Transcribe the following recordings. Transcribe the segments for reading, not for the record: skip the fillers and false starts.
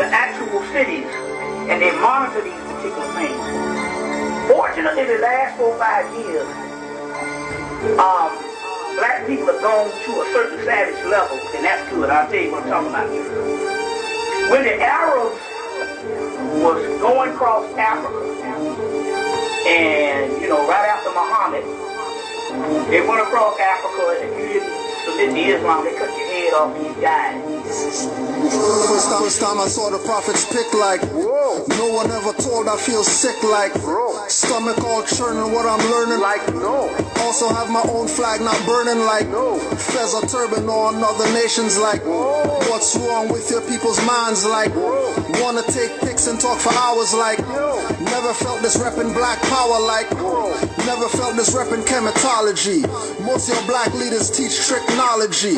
the actual cities, and they monitor these particular things. Fortunately, the last 4 or 5 years, black people have gone to a certain savage level, and that's good. I'll tell you what I'm talking about. When the Arabs was going across Africa, and, you know, right after Muhammad, they went across Africa, and if you didn't submit to Islam, they cut your head off and you died. First time I saw the prophets pick like, whoa. No one ever told I feel sick like, bro. Stomach all churning what I'm learning like, no. Also have my own flag not burning like, no. Fez a turban on other nations like, whoa. What's wrong with your people's minds like, whoa. Wanna take pics and talk for hours like, yo. Never felt this reppin' black power like, whoa. Never felt this reppin' chematology. Most of your black leaders teach tricknology.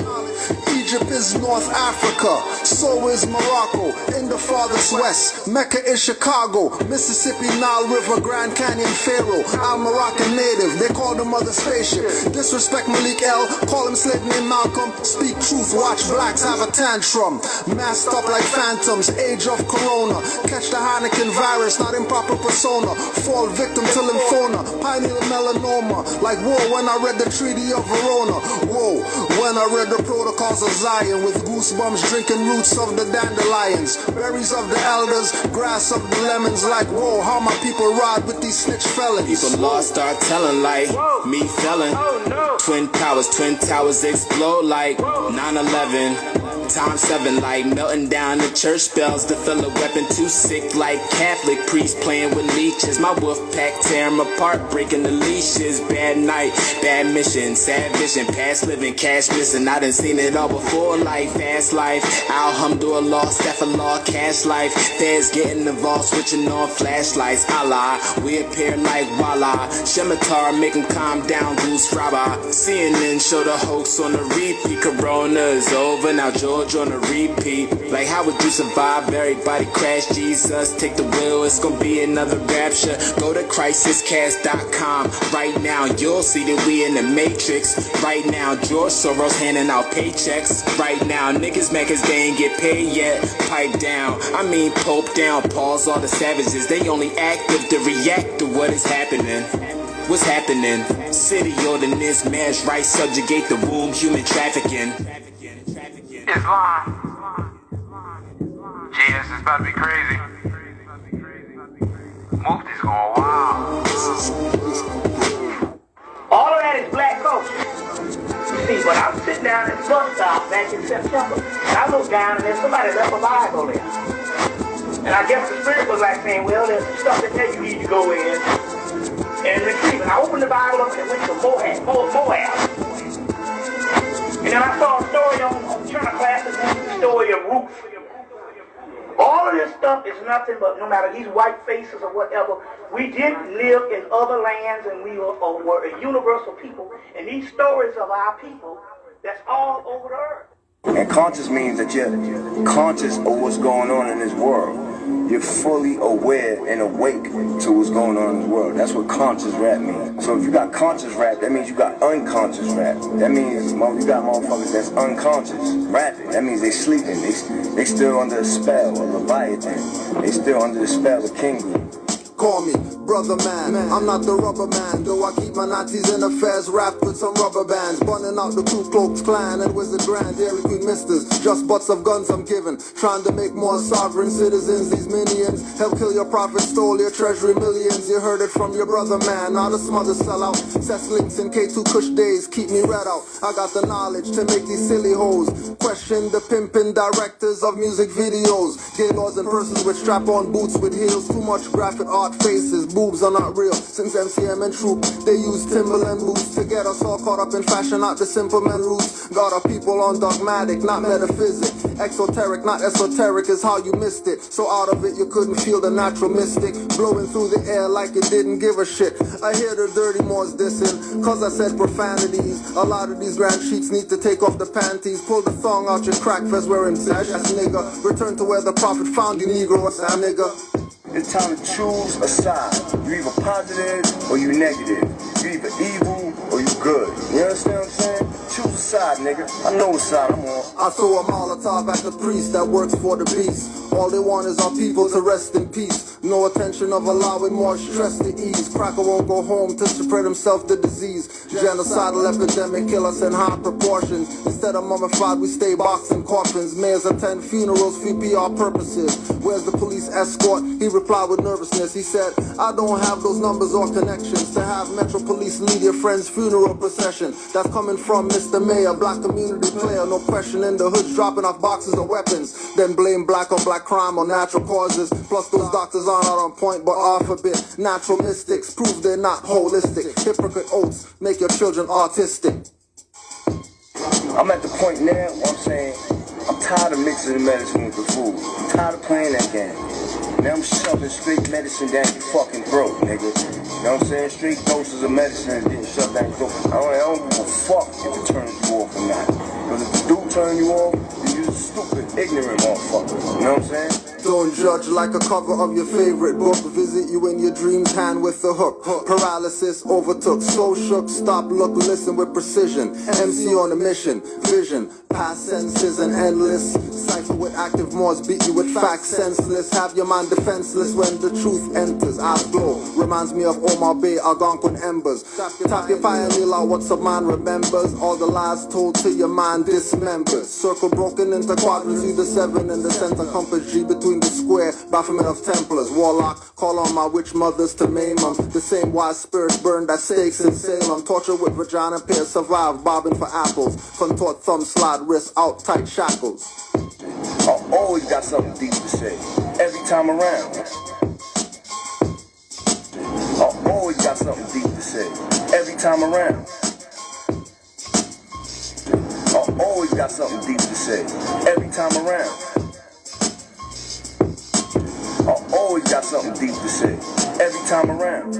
Egypt is North Africa, so is Morocco, in the farthest west. Mecca is Chicago, Mississippi, Nile River, Grand Canyon, Pharaoh. I'm Moroccan native, they call the mother spaceship. Disrespect Malik L, call him slave named Malcolm. Speak truth, watch blacks have a tantrum. Masked up like phantoms, age of corona. Catch the Heineken virus, not improper persona. Fall victim to lymphoma, pineal melanoma. Like whoa, when I read the Treaty of Verona. Whoa, when I read the Protocols of Zion. With goosebumps drinking roots of the dandelions. Berries of the elders, grass of the lemons. Like whoa, how my people ride with these snitch felons. People lost start telling like, whoa. Me felon. Oh, no. Twin towers explode like 9/11. Times 7 like melting down the church bells to fill a weapon too sick like Catholic priests playing with leeches. My wolf pack tear 'em apart, breaking the leashes. Bad night, bad mission, sad vision, past living, cash missing. I done seen it all before like fast life. Alhamdulillah, Stephallah, cash life. Feds getting involved, switching on flashlights. Allah, we appear like Wallah. Shematar, make 'em calm down, Goose Rabba. CNN show the hoax on the repeat. Corona is over, now George on a repeat. Like how would you survive? Everybody crash. Jesus, take the wheel, it's gonna be another rapture. Go to crisiscast.com right now, you'll see that we in the matrix. Right now, George Soros handing out paychecks. Right now, niggas mad cause they ain't get paid yet. Pipe down, I mean Pope down. Pause all the savages, they only active to react to what is happening. What's happening? City ordinance, marriage rights, subjugate the womb, human trafficking. Islam. Jesus is about to be crazy. Mufti's going wild. All of that is black culture. See, but I'm sitting down at the bus stop back in September, and I look down and there's somebody left a Bible there. And I guess the spirit was like saying, well, there's some stuff that tell you need to go in and retrieve it. I opened the Bible up and it went to Moab. And then I saw a story on Turner Classics, the story of Ruth. All of this stuff is nothing but, no matter these white faces or whatever, we did live in other lands and we were a universal people. And these stories of our people, that's all over the earth. And conscious means that you're conscious of what's going on in this world. You're fully aware and awake to what's going on in this world. That's what conscious rap means. So if you got conscious rap, that means you got unconscious rap. That means you got motherfuckers that's unconscious rapping. That means they sleeping. They still under the spell of Leviathan. They still under the spell of King. Call me brother man, I'm not the rubber man. Though I keep my Nazis in affairs wrapped with some rubber bands. Bunning out the Ku Klux Klan and Wizard Grand Dairy Queen misters. Just butts of guns I'm giving, trying to make more sovereign citizens. These minions help kill your prophets, stole your treasury millions. You heard it from your brother man, not a smother sellout. Cess links and K2 Kush days keep me red out. I got the knowledge to make these silly hoes question the pimpin' directors of music videos. Gay laws and persons with strap-on boots with heels. Too much graphic art faces, boobs are not real. Since MCM and Troop, they use Timberland boots to get us all caught up in fashion, not the simple men roots. Got our people on dogmatic, not metaphysic. Exoteric, not esoteric is how you missed it. So out of it you couldn't feel the natural mystic blowing through the air like it didn't give a shit. I hear the dirty Moors dissing, cause I said profanities. A lot of these grand sheets need to take off the panties. Pull the thong out your crack fest wearing sash ass nigga. Return to where the prophet found you, Negro, Sam nigga. It's time to choose a side. You either positive or you negative. You either evil or you good. You understand what I'm saying? choose a side, nigga. I know what side I'm on. I throw a Molotov at the priest that works for the beast. All they want is our people to rest in peace. No attention of allowing more stress to ease. Cracker won't go home to spread himself the disease. Genocidal epidemic kill us in high proportions. Instead of mummified, we stay boxing coffins. Mayors attend funerals for PR purposes. Where's the police escort? He replied with nervousness. He said, I don't have those numbers or connections to have Metro Police lead your friend's funeral procession. That's coming from Mr. Mayor, black community player, no question in the hoods, dropping off boxes of weapons. Then blame black on black crime or natural causes. Plus those doctors are not on point but off a bit. Natural mystics prove they're not holistic. Hypocrite oaths make your children autistic. I'm at the point now where I'm saying, I'm tired of mixing the medicine with the food. I'm tired of playing that game. Now I'm shoving straight medicine down your fucking throat, nigga. You know what I'm saying? Straight doses of medicine is getting shoved down your throat. I don't give a fuck if it turns you off or not. Because if it do turn you off, then you're a stupid, ignorant motherfucker. You know what I'm saying? Don't judge like a cover of your favorite book. Visit you in your dreams, hand with the hook. Paralysis overtook, so shook. Stop, look, listen with precision. MC on a mission, vision. Past senses and endless. Cipher with active Moors, beat you with facts senseless. Have your mind defenseless when the truth enters. Eyes glow, reminds me of Omar Bay, Algonquin embers. Tap your fire and kneel out what some man remembers. All the lies told to your mind dismembered. Circle broken into quadrants, you the 7 in the center. Compass G between the square, Baphomet of Templars. Warlock, call on my witch mothers to maim them. The same wise spirits burned at stakes in Salem. Torture with vagina pair, survive, bobbing for apples. Contort thumb, slide wrist out, tight shackles. I always got something deep to say, every time around. I always got something deep to say, every time around. I always got something deep to say, every time around. I always got something deep to say, every time around.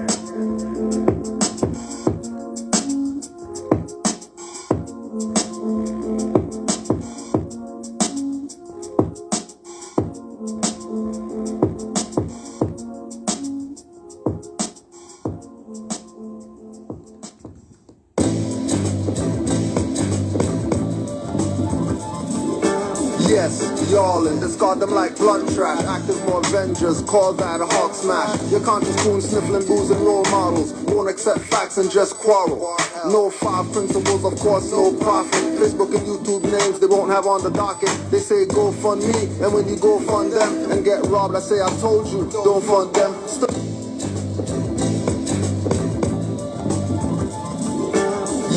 Yes, yawling, discard them like blunt trash. Active more Avengers, call that a hawk smash. Your conscious spoon sniffling booze and role models. Won't accept facts and just quarrel. No 5 principles, of course, no profit. Facebook and YouTube names they won't have on the docket. They say go fund me, and when you go fund them and get robbed, I say I told you, don't fund them.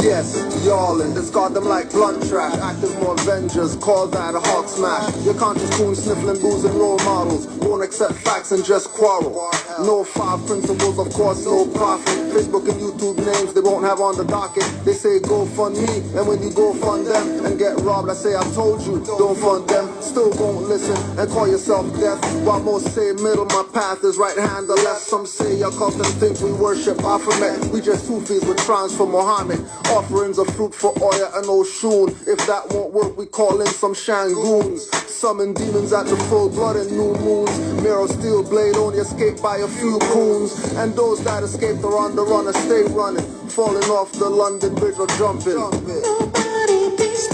Yes, yawling, discard them like blunt trash. Active more Avengers, call that a hawk smash. Your conscious spoon sniffling booze and role models. Won't accept facts and just quarrel. No 5 principles, of course, no profit. Facebook and YouTube names they won't have on the docket. They say go fund me, and when you go fund them and get robbed, I say I told you, don't fund them. Still won't listen and call yourself deaf. While most say middle, my path is right hand or left. Some say your cult and think we worship Baphomet. We just Sufis with shrines for Muhammad. Offerings of fruit for Oya and Oshun. If that won't work, we call in some Shangoons. Summon demons at the full blood and new moons. Mirror steel blade only escaped by a few coons. And those that escaped are on the run and stay running. Falling off the London Bridge or jumping. Nobody beats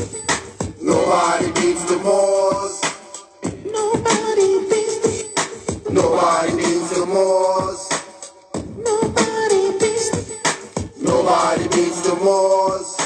the Moors. Nobody beats the Moors. Nobody beats the Moors.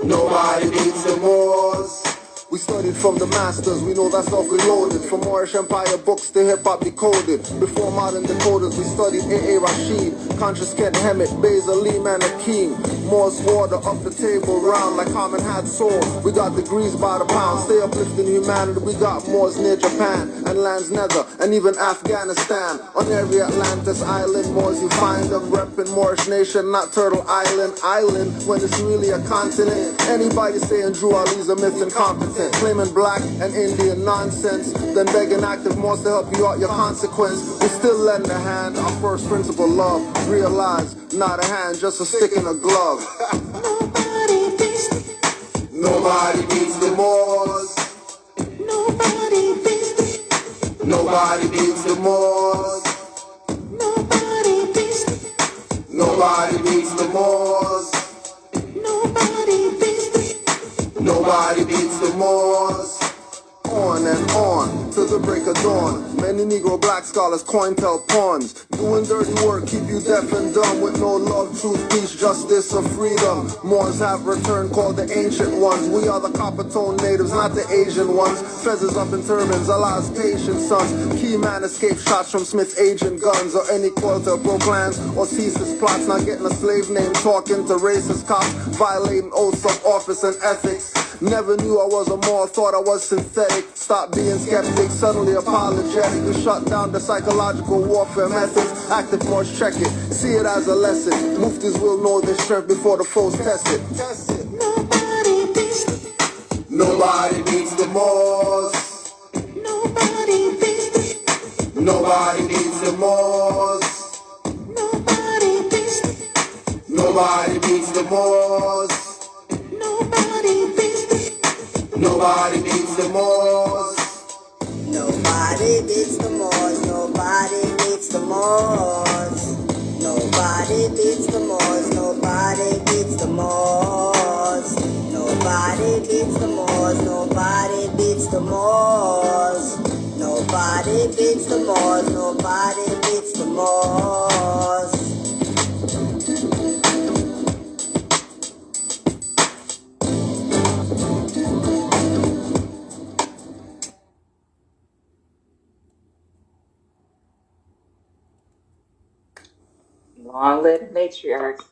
Nobody beats the Moors. We studied from the masters, we know that's all reloaded. From Moorish Empire books to hip-hop decoded. Before modern decoders, we studied A.A. Rashid, Conscious Kent Hemet, Basil Lehman Akeem. Morse water up the table round like Common had soul. We got degrees by the pound, stay uplifting humanity. We got Moors near Japan and lands nether and even Afghanistan. On every Atlantis island, Moors you find them repping Moorish nation, not Turtle Island. Island when it's really a continent. Anybody saying Drew Ali's a myth incompetent. Claiming black and Indian nonsense, then begging active Moors to help you out your consequence. We still lend a hand, our first principle love. Realize, not a hand, just a stick in a glove. Nobody beats the Moors. Nobody beats the Moors. Nobody beats the Moors. Nobody beats the Moors. On and on till the break of dawn. Many Negro black scholars coin tell pawns. Doing dirty work keep you deaf and dumb. With no love, truth, peace, justice, or freedom. Moors have returned called the ancient ones. We are the copper tone natives, not the Asian ones. Feathers up in turbans, Allah's patient sons. Key man escaped shots from Smith's agent guns. Or any quarter proclaims or ceases plots. Not getting a slave name, talking to racist cops. Violating oaths of office and ethics. Never knew I was a Moor, thought I was synthetic. Stop being skeptic, suddenly apologetic. We shut down the psychological warfare methods. Active Moors, check it, see it as a lesson. Muftis will know their strength before the foes test it. Nobody beats the Moors. Nobody beats the Nobody beats the Moors. Nobody beats the Nobody beats the Moors. Nobody beats the Nobody beats the Moors. Nobody beats the Moors. Nobody beats the Moors. Nobody beats the Moors. Nobody beats the Moors. Nobody beats the Moors. Nobody beats the Moors. Nobody beats the Moors. Nobody beats the Moors. Long live matriarchs.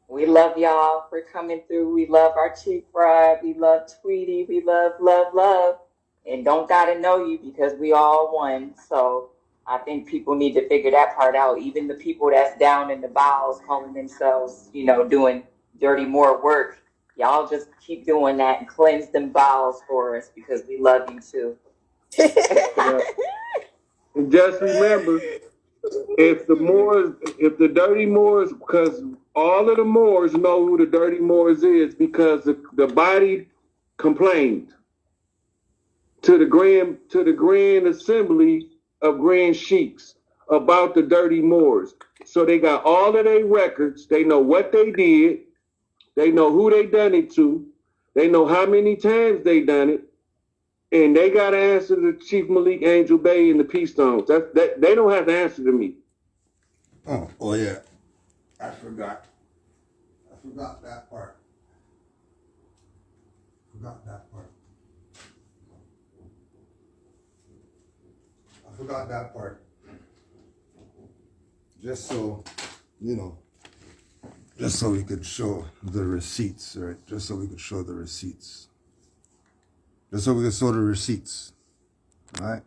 We love y'all for coming through. We love our Chief Bride. We love Tweety. We love, love, love. And don't gotta know you because we all one. So I think people need to figure that part out. Even the people that's down in the bowels calling themselves, doing dirty more work. Y'all just keep doing that and cleanse them bowels for us because we love you too. And just remember, if the dirty Moors, because all of the Moors know who the dirty Moors is, because the body complained to the grand assembly of grand sheiks about the dirty Moors. So they got all of their records. They know what they did. They know who they done it to. They know how many times they done it. And they got to answer to Chief Malik Angel Bay and the Peace Stones. They don't have to answer to me. Oh yeah. I forgot that part. I forgot that part. Just so, just so we could show the receipts, right? Just so we could show the receipts. All right?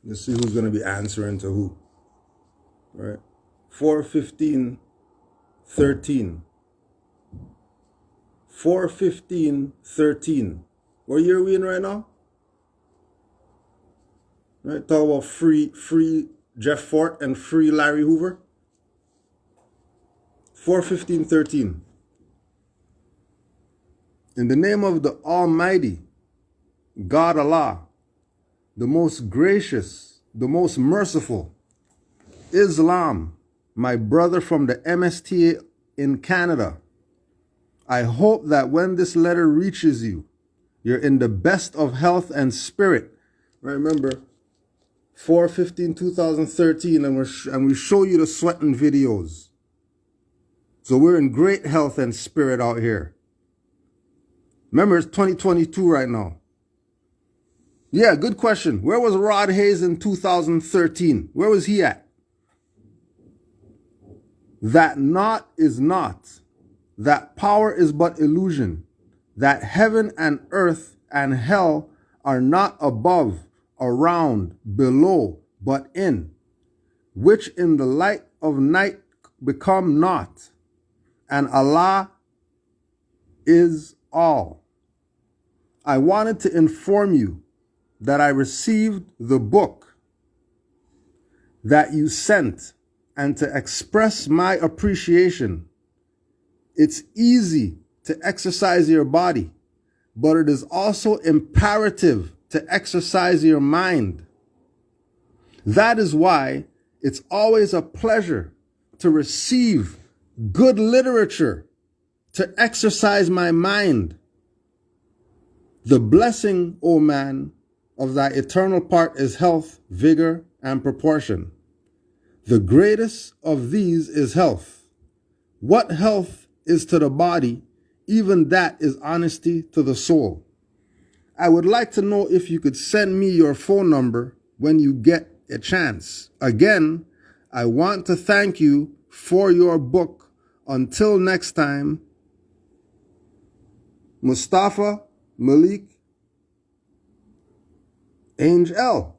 Let's see who's going to be answering to who. All right? 4:15:13. 4:15:13. What year are we in right now? Right? Talk about free Jeff Fort and free Larry Hoover. 4:15:13. In the name of the Almighty, God Allah, the most gracious, the most merciful, Islam, my brother from the MSTA in Canada, I hope that when this letter reaches you, you're in the best of health and spirit. Right, remember, 4/15/2013, and we show you the sweating videos. So we're in great health and spirit out here. Remember, it's 2022 right now. Yeah, good question. Where was Rod Hayes in 2013? Where was he at? That naught is not. That power is but illusion. That heaven and earth and hell are not above, around, below, but in, which in the light of night become not. And Allah is all. I wanted to inform you that I received the book that you sent and to express my appreciation. It's easy to exercise your body, but it is also imperative to exercise your mind. That is why it's always a pleasure to receive good literature, to exercise my mind. The blessing, O man, of thy eternal part is health, vigor, and proportion. The greatest of these is health. What health is to the body, even that is honesty to the soul. I would like to know if you could send me your phone number when you get a chance. Again, I want to thank you for your book. Until next time, Mustafa Malik Angel.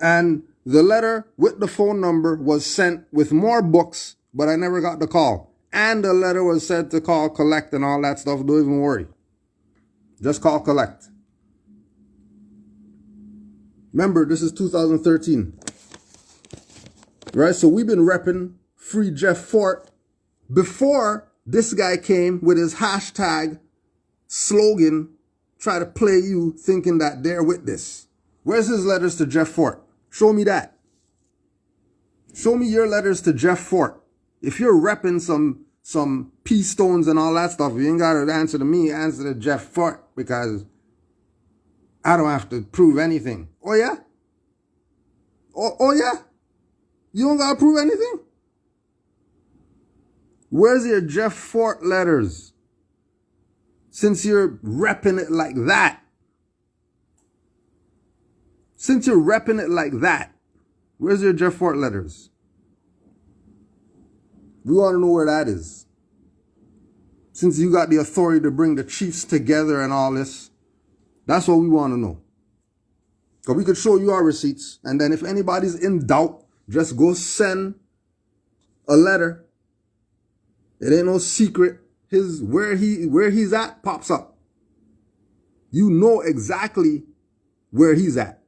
And the letter with the phone number was sent with more books, but I never got the call. And the letter was said to call, collect, and all that stuff. Don't even worry. Just call, collect. Remember, this is 2013. Right? So we've been repping Free Jeff Fort before this guy came with his hashtag slogan, try to play you thinking that they're with this. Where's his letters to Jeff Fort? Show me that. Show me your letters to Jeff Fort. If you're repping some peace stones and all that stuff, you ain't got to answer to me, answer to Jeff Fort, because I don't have to prove anything. Oh, yeah? Oh yeah? You don't got to prove anything? Where's your Jeff Fort letters? Since you're repping it like that. Since you're repping it like that, where's your Jeff Fort letters? We want to know where that is. Since you got the authority to bring the chiefs together and all this, that's what we want to know. Because we could show you our receipts, and then if anybody's in doubt, just go send a letter. It ain't no secret. Where he's at pops up. You know exactly where he's at.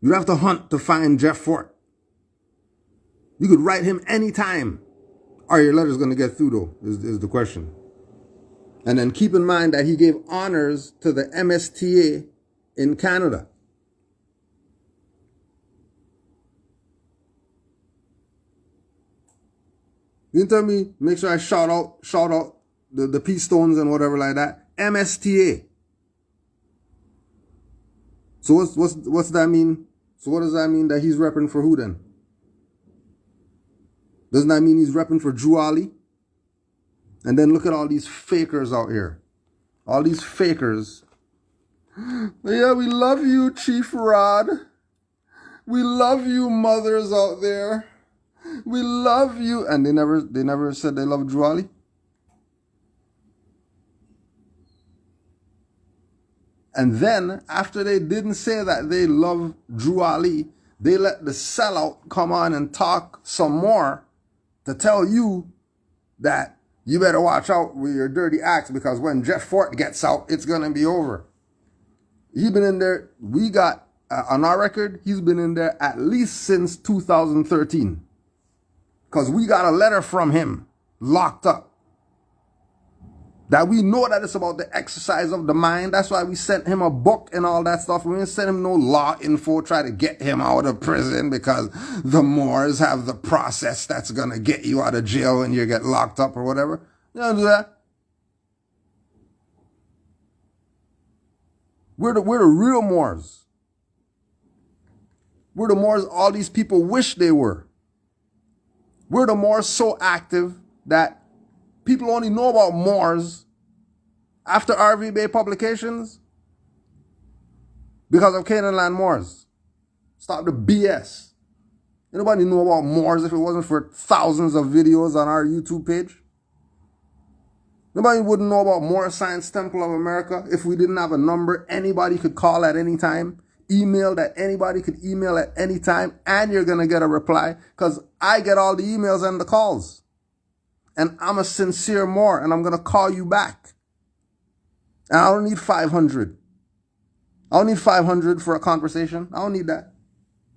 You don't have to hunt to find Jeff Fort. You could write him anytime. Are your letters going to get through, though, is the question. And then keep in mind that he gave honors to the MSTA in Canada. You can tell me, make sure I shout out the peace stones and whatever like that. MSTA. So what's that mean? So what does that mean that he's repping for who then? Doesn't that mean he's repping for Drew Ali? And then look at all these fakers out here. All these fakers. Yeah, we love you, Chief Rod. We love you, mothers out there. We love you. And they never said they love Drew Ali. And then, after they didn't say that they love Drew Ali, they let the sellout come on and talk some more to tell you that you better watch out with your dirty acts, because when Jeff Fort gets out, it's going to be over. He's been in there. We got, on our record, he's been in there at least since 2013. Because we got a letter from him locked up. That we know that it's about the exercise of the mind. That's why we sent him a book and all that stuff. We didn't send him no law info, try to get him out of prison, because the Moors have the process that's going to get you out of jail when you get locked up or whatever. You don't do that. We're the real Moors. We're the Moors all these people wish they were. We're the Moors so active that people only know about Moors after RV Bay publications because of Canaanland Moors. Stop the BS. Anybody know about Moors if it wasn't for thousands of videos on our YouTube page? Nobody wouldn't know about Moorish Science Temple of America if we didn't have a number anybody could call at any time. Email that anybody could email at any time, and you're going to get a reply, because I get all the emails and the calls. And I'm a sincere Moor, and I'm going to call you back. And I don't need 500. I don't need 500 for a conversation. I don't need that.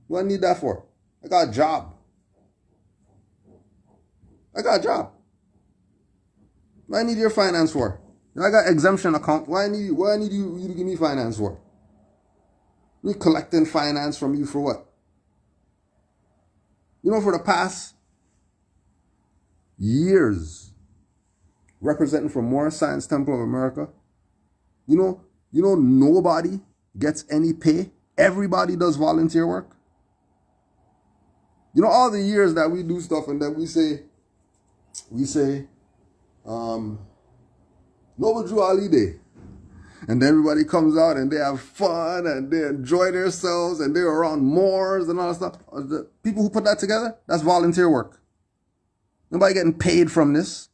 What do I need that for? I got a job. I got a job. What I need your finance for? I got exemption account. Why I need you to give me finance for? We collecting finance from you for what? You know, for the past years, representing from Moorish Science Temple of America. You know, nobody gets any pay. Everybody does volunteer work. You know, all the years that we do stuff and then we say, Noble Drew Ali Day. And then everybody comes out and they have fun and they enjoy themselves and they're around Moors and all that stuff. The people who put that together, that's volunteer work. Nobody getting paid from this.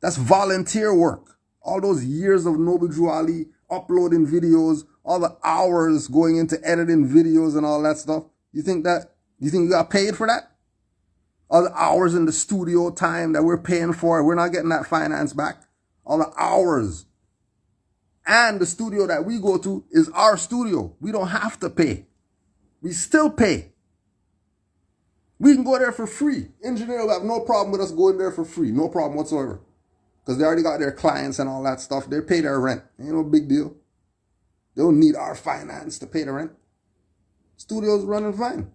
That's volunteer work. All those years of Noble Drew Ali uploading videos, all the hours going into editing videos and all that stuff. You think you got paid for that? All the hours in the studio time that we're paying for, we're not getting that finance back. All the hours. And the studio that we go to is our studio. We don't have to pay. We still pay. We can go there for free. Engineers will have no problem with us going there for free. No problem whatsoever. Because they already got their clients and all that stuff. They pay their rent. Ain't no big deal. They don't need our finance to pay the rent. Studio's running fine.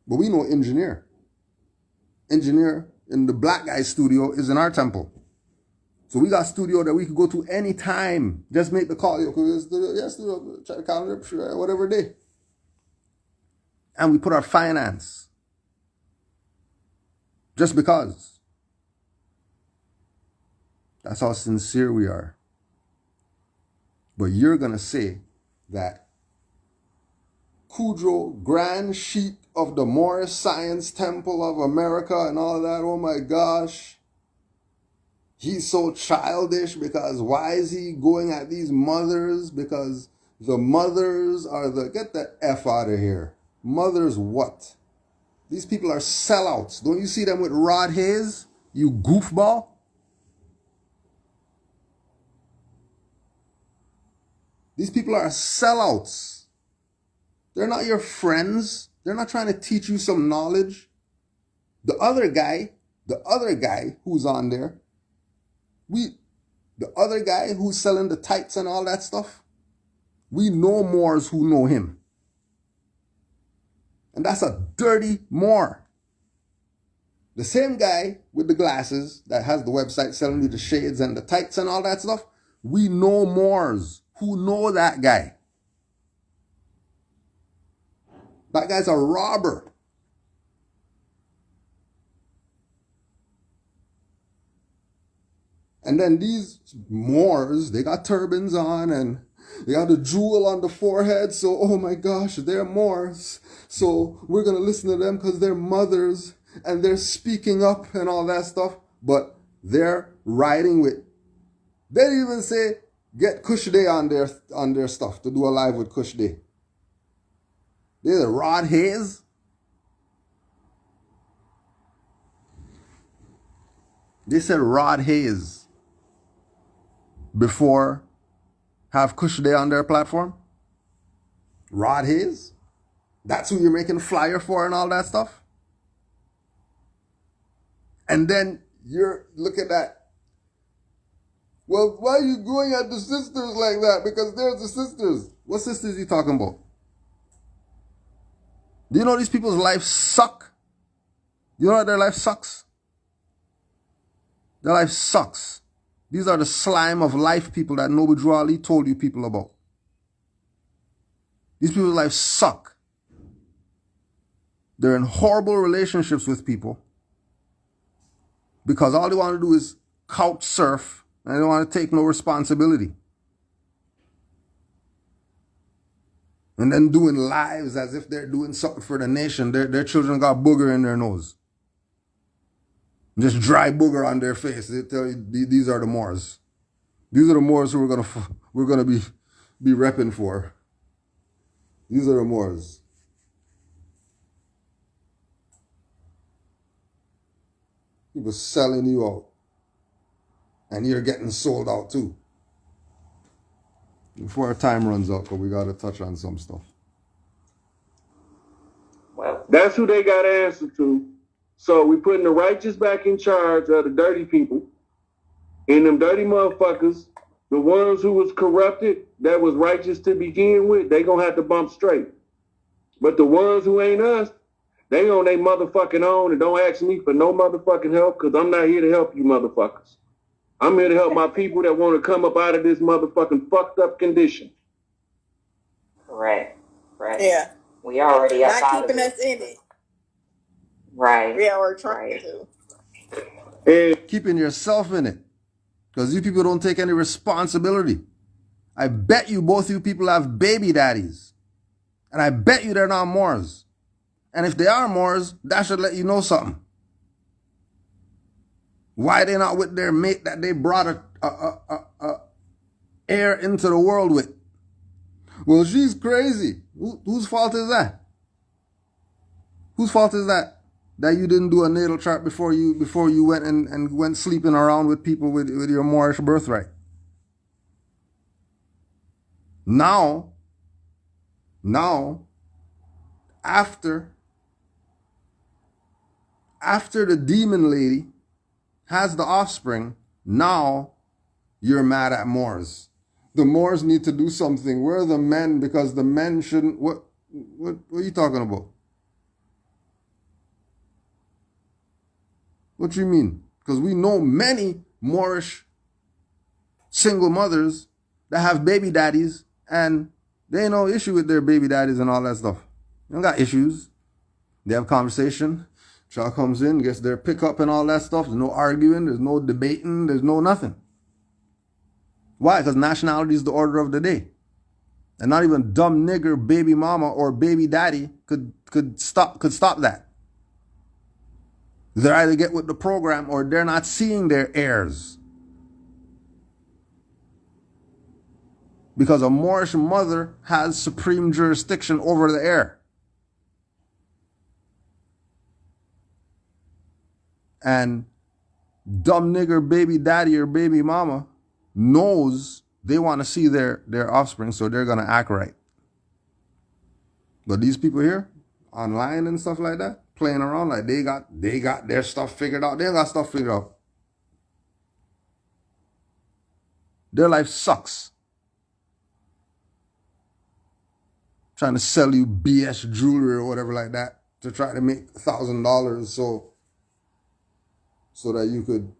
But we know engineer. Engineer in the black guy studio is in our temple. So we got studio that we could go to anytime. Just make the call. Studio, check the calendar, whatever day. And we put our finance. Just because. That's how sincere we are. But you're going to say that Kudro, Grand Sheik of the Moorish Science Temple of America and all that, oh my gosh, he's so childish because why is he going at these mothers? Because the mothers are get the F out of here. Mothers what? These people are sellouts. Don't you see them with Rod Hayes? You goofball. These people are sellouts. They're not your friends. They're not trying to teach you some knowledge. The other guy who's on there, the other guy who's selling the tights and all that stuff, we know Moors who know him. And that's a dirty Moor. The same guy with the glasses that has the website selling you the shades and the tights and all that stuff, we know Moors who know that guy. That guy's a robber. And then these Moors, they got turbans on and they got a jewel on the forehead. So, oh my gosh, they're Moors. So we're going to listen to them because they're mothers and they're speaking up and all that stuff. But they're riding with, they even say, get Kush Day on their stuff to do a live with Kush Day. They're the Rod Hayes. They said Rod Hayes before have Kush Day on their platform. Rod Hayes? That's who you're making flyer for and all that stuff? And then you're looking at, well, why are you going at the sisters like that? Because there's the sisters. What sisters are you talking about? Do you know these people's lives suck? Do you know that their life sucks? Their life sucks. These are the slime of life people that Noble Drew Ali told you people about. These people's lives suck. They're in horrible relationships with people because all they want to do is couch surf and they don't want to take no responsibility. And then doing lives as if they're doing something for the nation. Their children got booger in their nose. Just dry booger on their face. They tell you these are the Moors. These are the Moors who we're gonna be repping for. These are the Moors. People selling you out. And you're getting sold out too. Before our time runs out, but we got to touch on some stuff. Well, that's who they got to answer to. So we putting the righteous back in charge of the dirty people. And them dirty motherfuckers, the ones who was corrupted, that was righteous to begin with, they going to have to bump straight. But the ones who ain't us, They on their motherfucking own and don't ask me for no motherfucking help because I'm not here to help you motherfuckers. I'm here to help my people that want to come up out of this motherfucking fucked up condition. Right. Yeah. We already up Not out keeping of us in it. Right. We are trying to. And Keeping yourself in it. Because you people don't take any responsibility. I bet you both you people have baby daddies. And I bet you they're not Moors. And if they are Moors, that should let you know something. Why they not with their mate that they brought a heir into the world with? Well, she's crazy. Whose fault is that? Whose fault is that? That you didn't do a natal chart before you went and went sleeping around with people with your Moorish birthright. Now, after the demon lady has the offspring, now you're mad at Moors. The Moors need to do something. Where are the men? Because the men shouldn't. What are you talking about? What do you mean? Because we know many Moorish single mothers that have baby daddies and they ain't no issue with their baby daddies and all that stuff. They don't got issues. They have conversation. Child comes in, gets their pickup and all that stuff. There's no arguing. There's no debating. There's no nothing. Why? Because nationality is the order of the day. And not even dumb nigger baby mama or baby daddy could stop that. They either get with the program or they're not seeing their heirs. Because a Moorish mother has supreme jurisdiction over the heir. And dumb nigger baby daddy or baby mama knows they want to see their offspring, so they're going to act right. But these people here, online and stuff like that, playing around like they got their stuff figured out. They ain't got stuff figured out. Their life sucks. Trying to sell you BS jewelry or whatever like that to try to make $1,000 so that you could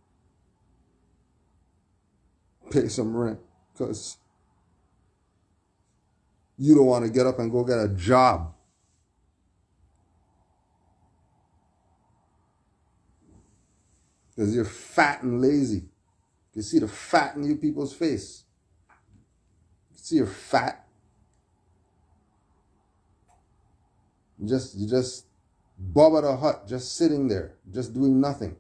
pay some rent because you don't want to get up and go get a job. Because you're fat and lazy. You see the fat in you people's face. You see you're fat. You just bob at a hut, just sitting there, just doing nothing.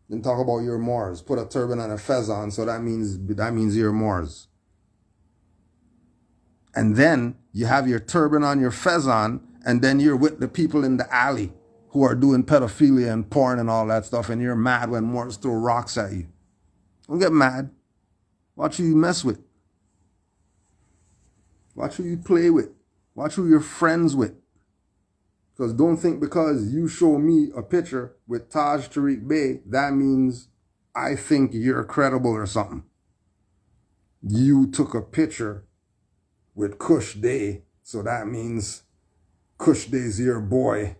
Then talk about your Moors. Put a turban and a fez on, so that means you're Moors. And then you have your turban on, your fez on, and then you're with the people in the alley who are doing pedophilia and porn and all that stuff, and you're mad when Moors throw rocks at you. Don't get mad. Watch who you mess with. Watch who you play with. Watch who you're friends with. Because don't think because you show me a picture with Taj Tariq Bey, that means I think you're credible or something. You took a picture with Kush Day, so that means Kush Day's your boy.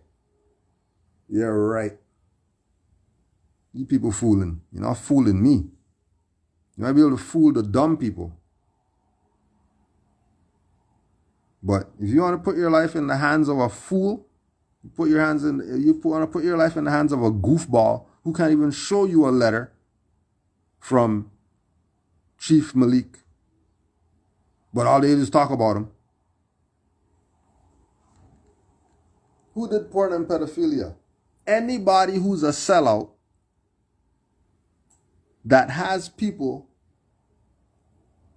Yeah, right. You people fooling. You're not fooling me. You might be able to fool the dumb people. But if you want to put your life in the hands of a fool, you want to put your life in the hands of a goofball who can't even show you a letter from Chief Malik. But all they do is talk about him. Who did porn and pedophilia? Anybody who's a sellout that has people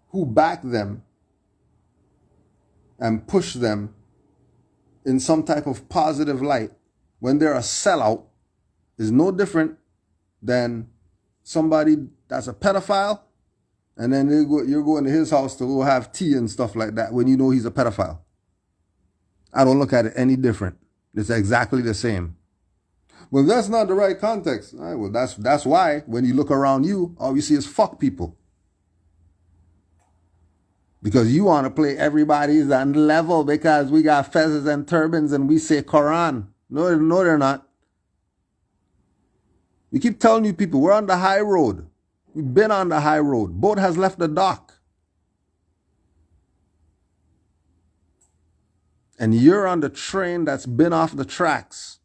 who back them and push them in some type of positive light, when they're a sellout, is no different than somebody that's a pedophile, and then you're going to his house to go have tea and stuff like that when you know he's a pedophile. I don't look at it any different. It's exactly the same. Well, that's not the right context. All right, well, that's why when you look around you, all you see is fuck people. Because you want to play everybody's on level because we got fezzes and turbans and we say Quran. No, they're not. We keep telling you people, we're on the high road. We've been on the high road. Boat has left the dock. And you're on the train that's been off the tracks.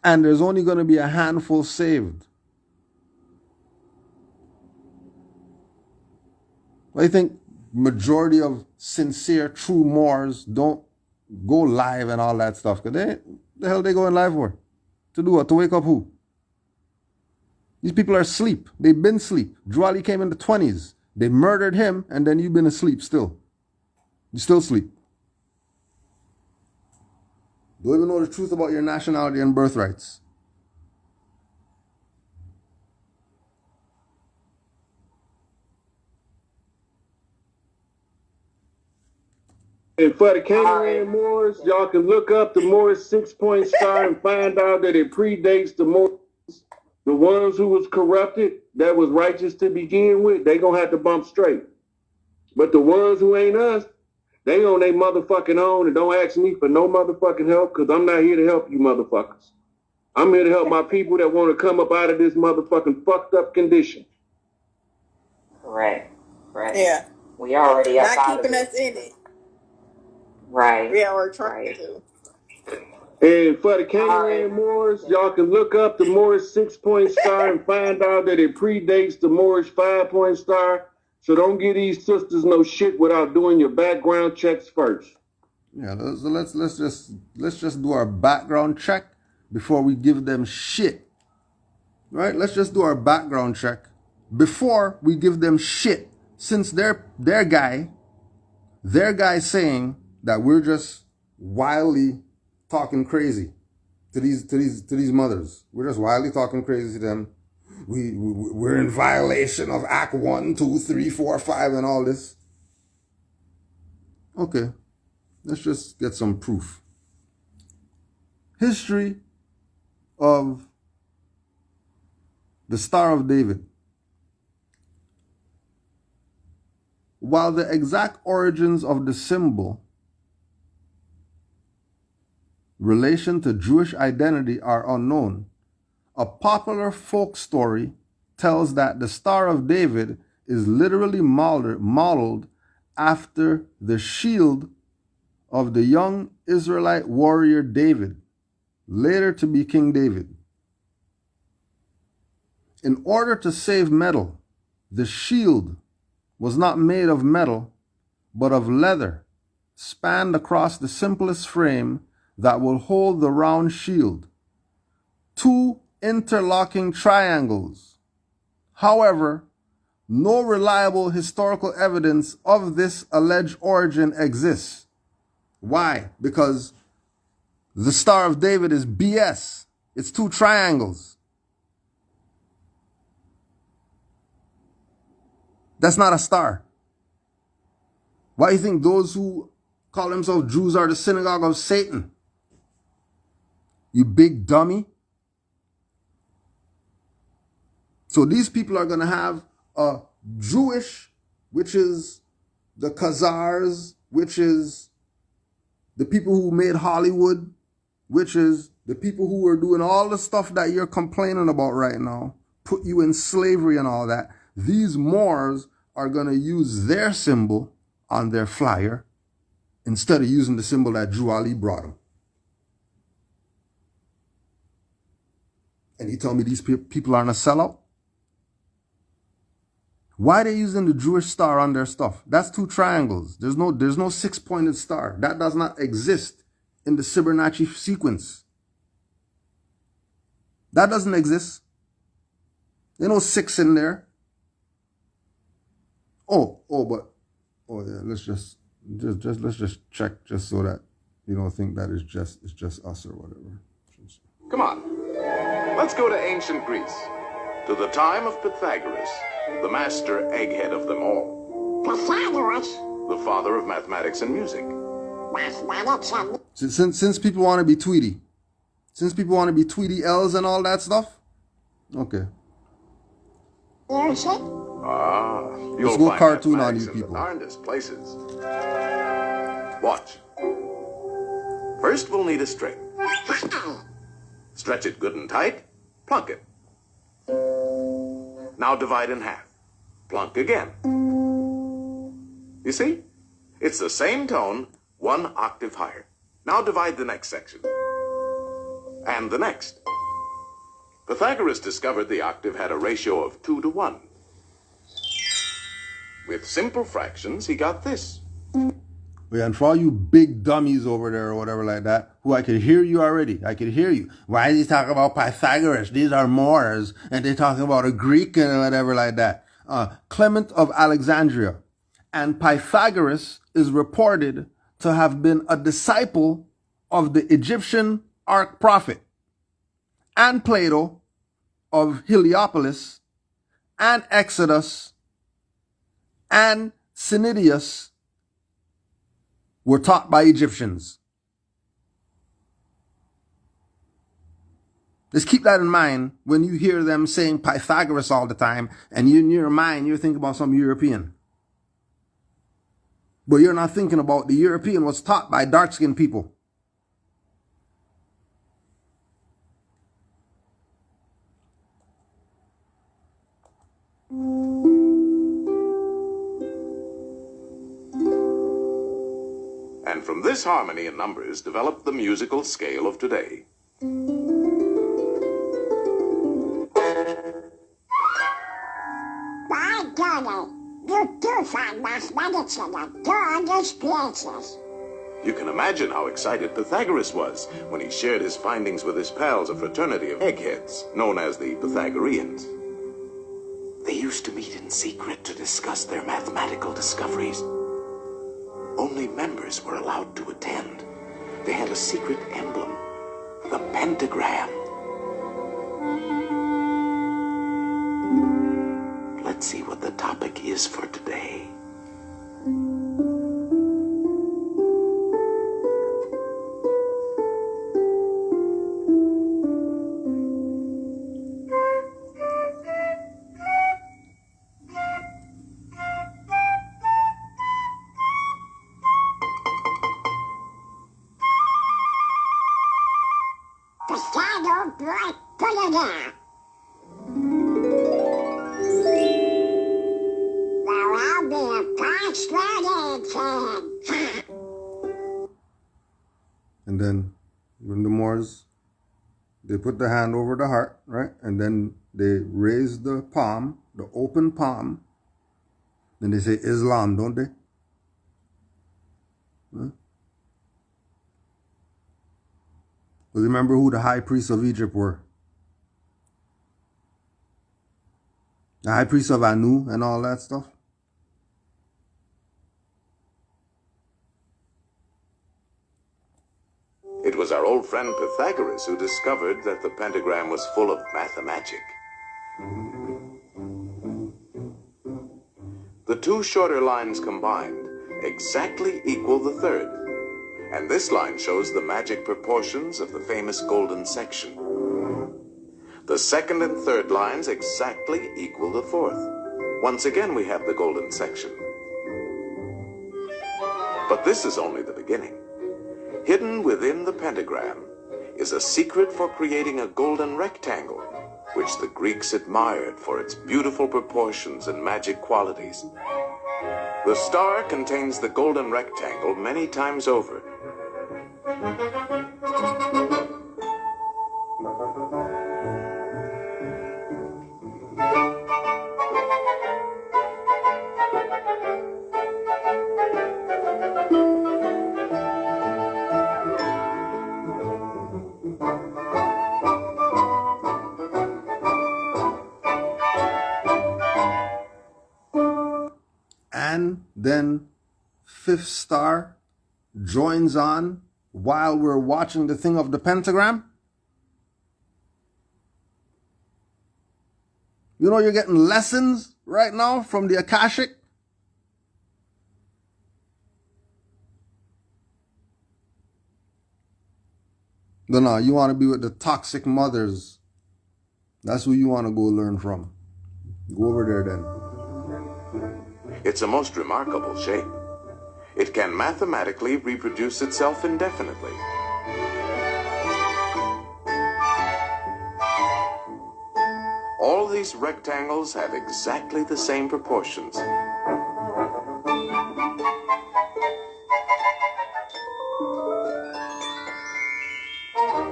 And there's only going to be a handful saved. I think majority of sincere, true Moors don't go live and all that stuff. Because the hell they going live for? To do what? To wake up who? These people are asleep. They've been asleep. Juali came in the 20s. They murdered him, and then you've been asleep still. You still sleep. Don't even know the truth about your nationality and birthrights. And for the Canaanland Moors, y'all can look up the Moorish 6-point star and find out that it predates the Moors. The ones who was corrupted, that was righteous to begin with, they gonna have to bump straight. But the ones who ain't us, they on their motherfucking own and don't ask me for no motherfucking help, because I'm not here to help you motherfuckers. I'm here to help my people that want to come up out of this motherfucking fucked up condition. Right. Yeah. We already up Not out keeping of it. us in it. Right. We are trying to. And for the Canaanland Moors, y'all can look up the Moorish 6-point star and find out that it predates the Moorish 5-point star. So don't give these sisters no shit without doing your background checks first. Yeah, so let's just do our background check before we give them shit. Right? Let's just do our background check before we give them shit. Since their guy saying that we're just wildly talking crazy to these mothers. We're just wildly talking crazy to them. We're in violation of Act 1, 2, 3, 4, 5 and all this. Okay. Let's just get some proof. History of the Star of David. While the exact origins of the symbol, relation to Jewish identity are unknown, a popular folk story tells that the Star of David is literally modeled after the shield of the young Israelite warrior David, later to be King David. In order to save metal, the shield was not made of metal, but of leather, spanned across the simplest frame that will hold the round shield. 2 interlocking triangles. However, no reliable historical evidence of this alleged origin exists. Why? Because the Star of David is BS. It's 2 triangles. That's not a star. Why do you think those who call themselves Jews are the synagogue of Satan? You big dummy. So these people are going to have a Jewish, which is the Khazars, which is the people who made Hollywood, which is the people who were doing all the stuff that you're complaining about right now, put you in slavery and all that. These Moors are going to use their symbol on their flyer instead of using the symbol that Drew Ali brought them. And he told me these people aren't a sellout? Why are they using the Jewish star on their stuff? That's 2 triangles. There's no 6-pointed star. That does not exist in the Fibonacci sequence. That doesn't exist. There's no 6 in there. Let's just check just so that you don't think that it's just us or whatever. Come on. Let's go to ancient Greece, to the time of Pythagoras, the master egghead of them all. Pythagoras? The father of mathematics and music. Mathematics and... Since people want to be Tweety. Since people want to be Tweety L's and all that stuff. Okay. Music? Ah, you'll Let's go find cartoon on mathematics you in the people. darndest places. Watch. First, we'll need a string. Stretch it good and tight. Plunk it. Now divide in half. Plunk again. You see? It's the same tone, one octave higher. Now divide the next section. And the next. Pythagoras discovered the octave had a ratio of 2 to 1. With simple fractions, he got this. Yeah, and for all you big dummies over there or whatever like that, who I could hear you already. I could hear you. Why is he talking about Pythagoras? These are Moors, and they're talking about a Greek and whatever like that. Clement of Alexandria. And Pythagoras is reported to have been a disciple of the Egyptian arch prophet, and Plato of Heliopolis, and Exodus, and Cnidius were taught by Egyptians. Just keep that in mind when you hear them saying Pythagoras all the time, and in your mind you're thinking about some European. But you're not thinking about the European was taught by dark-skinned people. And from this harmony in numbers developed the musical scale of today. By golly, you do find mathematics in the darndest places. You can imagine how excited Pythagoras was when he shared his findings with his pals, a fraternity of eggheads, known as the Pythagoreans. They used to meet in secret to discuss their mathematical discoveries. Only members were allowed to attend. They had a secret emblem, the pentagram. Let's see what the topic is for today. The shadow boy put it out. Well, I'll be a frustrated kid. And then when the Moors, they put the hand over the heart, right? And then they raise the palm, the open palm. Then they say Islam, don't they? Huh? But remember who the high priests of Egypt were? The high priest of Anu and all that stuff. It was our old friend Pythagoras who discovered that the pentagram was full of mathemagic. The two shorter lines combined exactly equal the third. And this line shows the magic proportions of the famous golden section. The second and third lines exactly equal the fourth. Once again, we have the golden section. But this is only the beginning. Hidden within the pentagram is a secret for creating a golden rectangle, which the Greeks admired for its beautiful proportions and magic qualities. The star contains the golden rectangle many times over. And then fifth star joins on while we're watching the thing of the pentagram. You know, you're getting lessons right now from the Akashic. No, you want to be with the toxic mothers. That's who you want to go learn from. Go over there then. It's a most remarkable shape. it can mathematically reproduce itself indefinitely. All these rectangles have exactly the same proportions.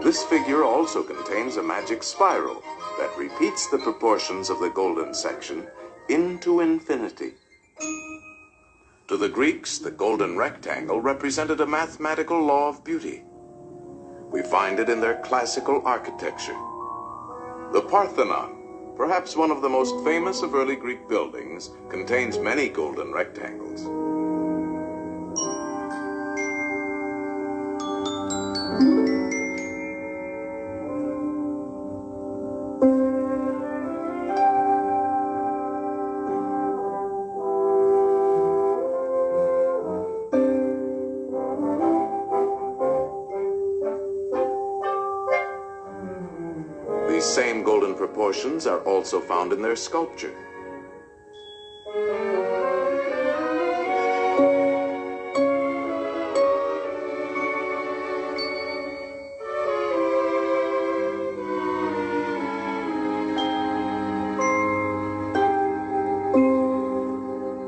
This figure also contains a magic spiral that repeats the proportions of the golden section into infinity. To the Greeks, the golden rectangle represented a mathematical law of beauty. We find it in their classical architecture. The Parthenon, perhaps one of the most famous of early Greek buildings, contains many golden rectangles. These same golden proportions are also found in their sculpture.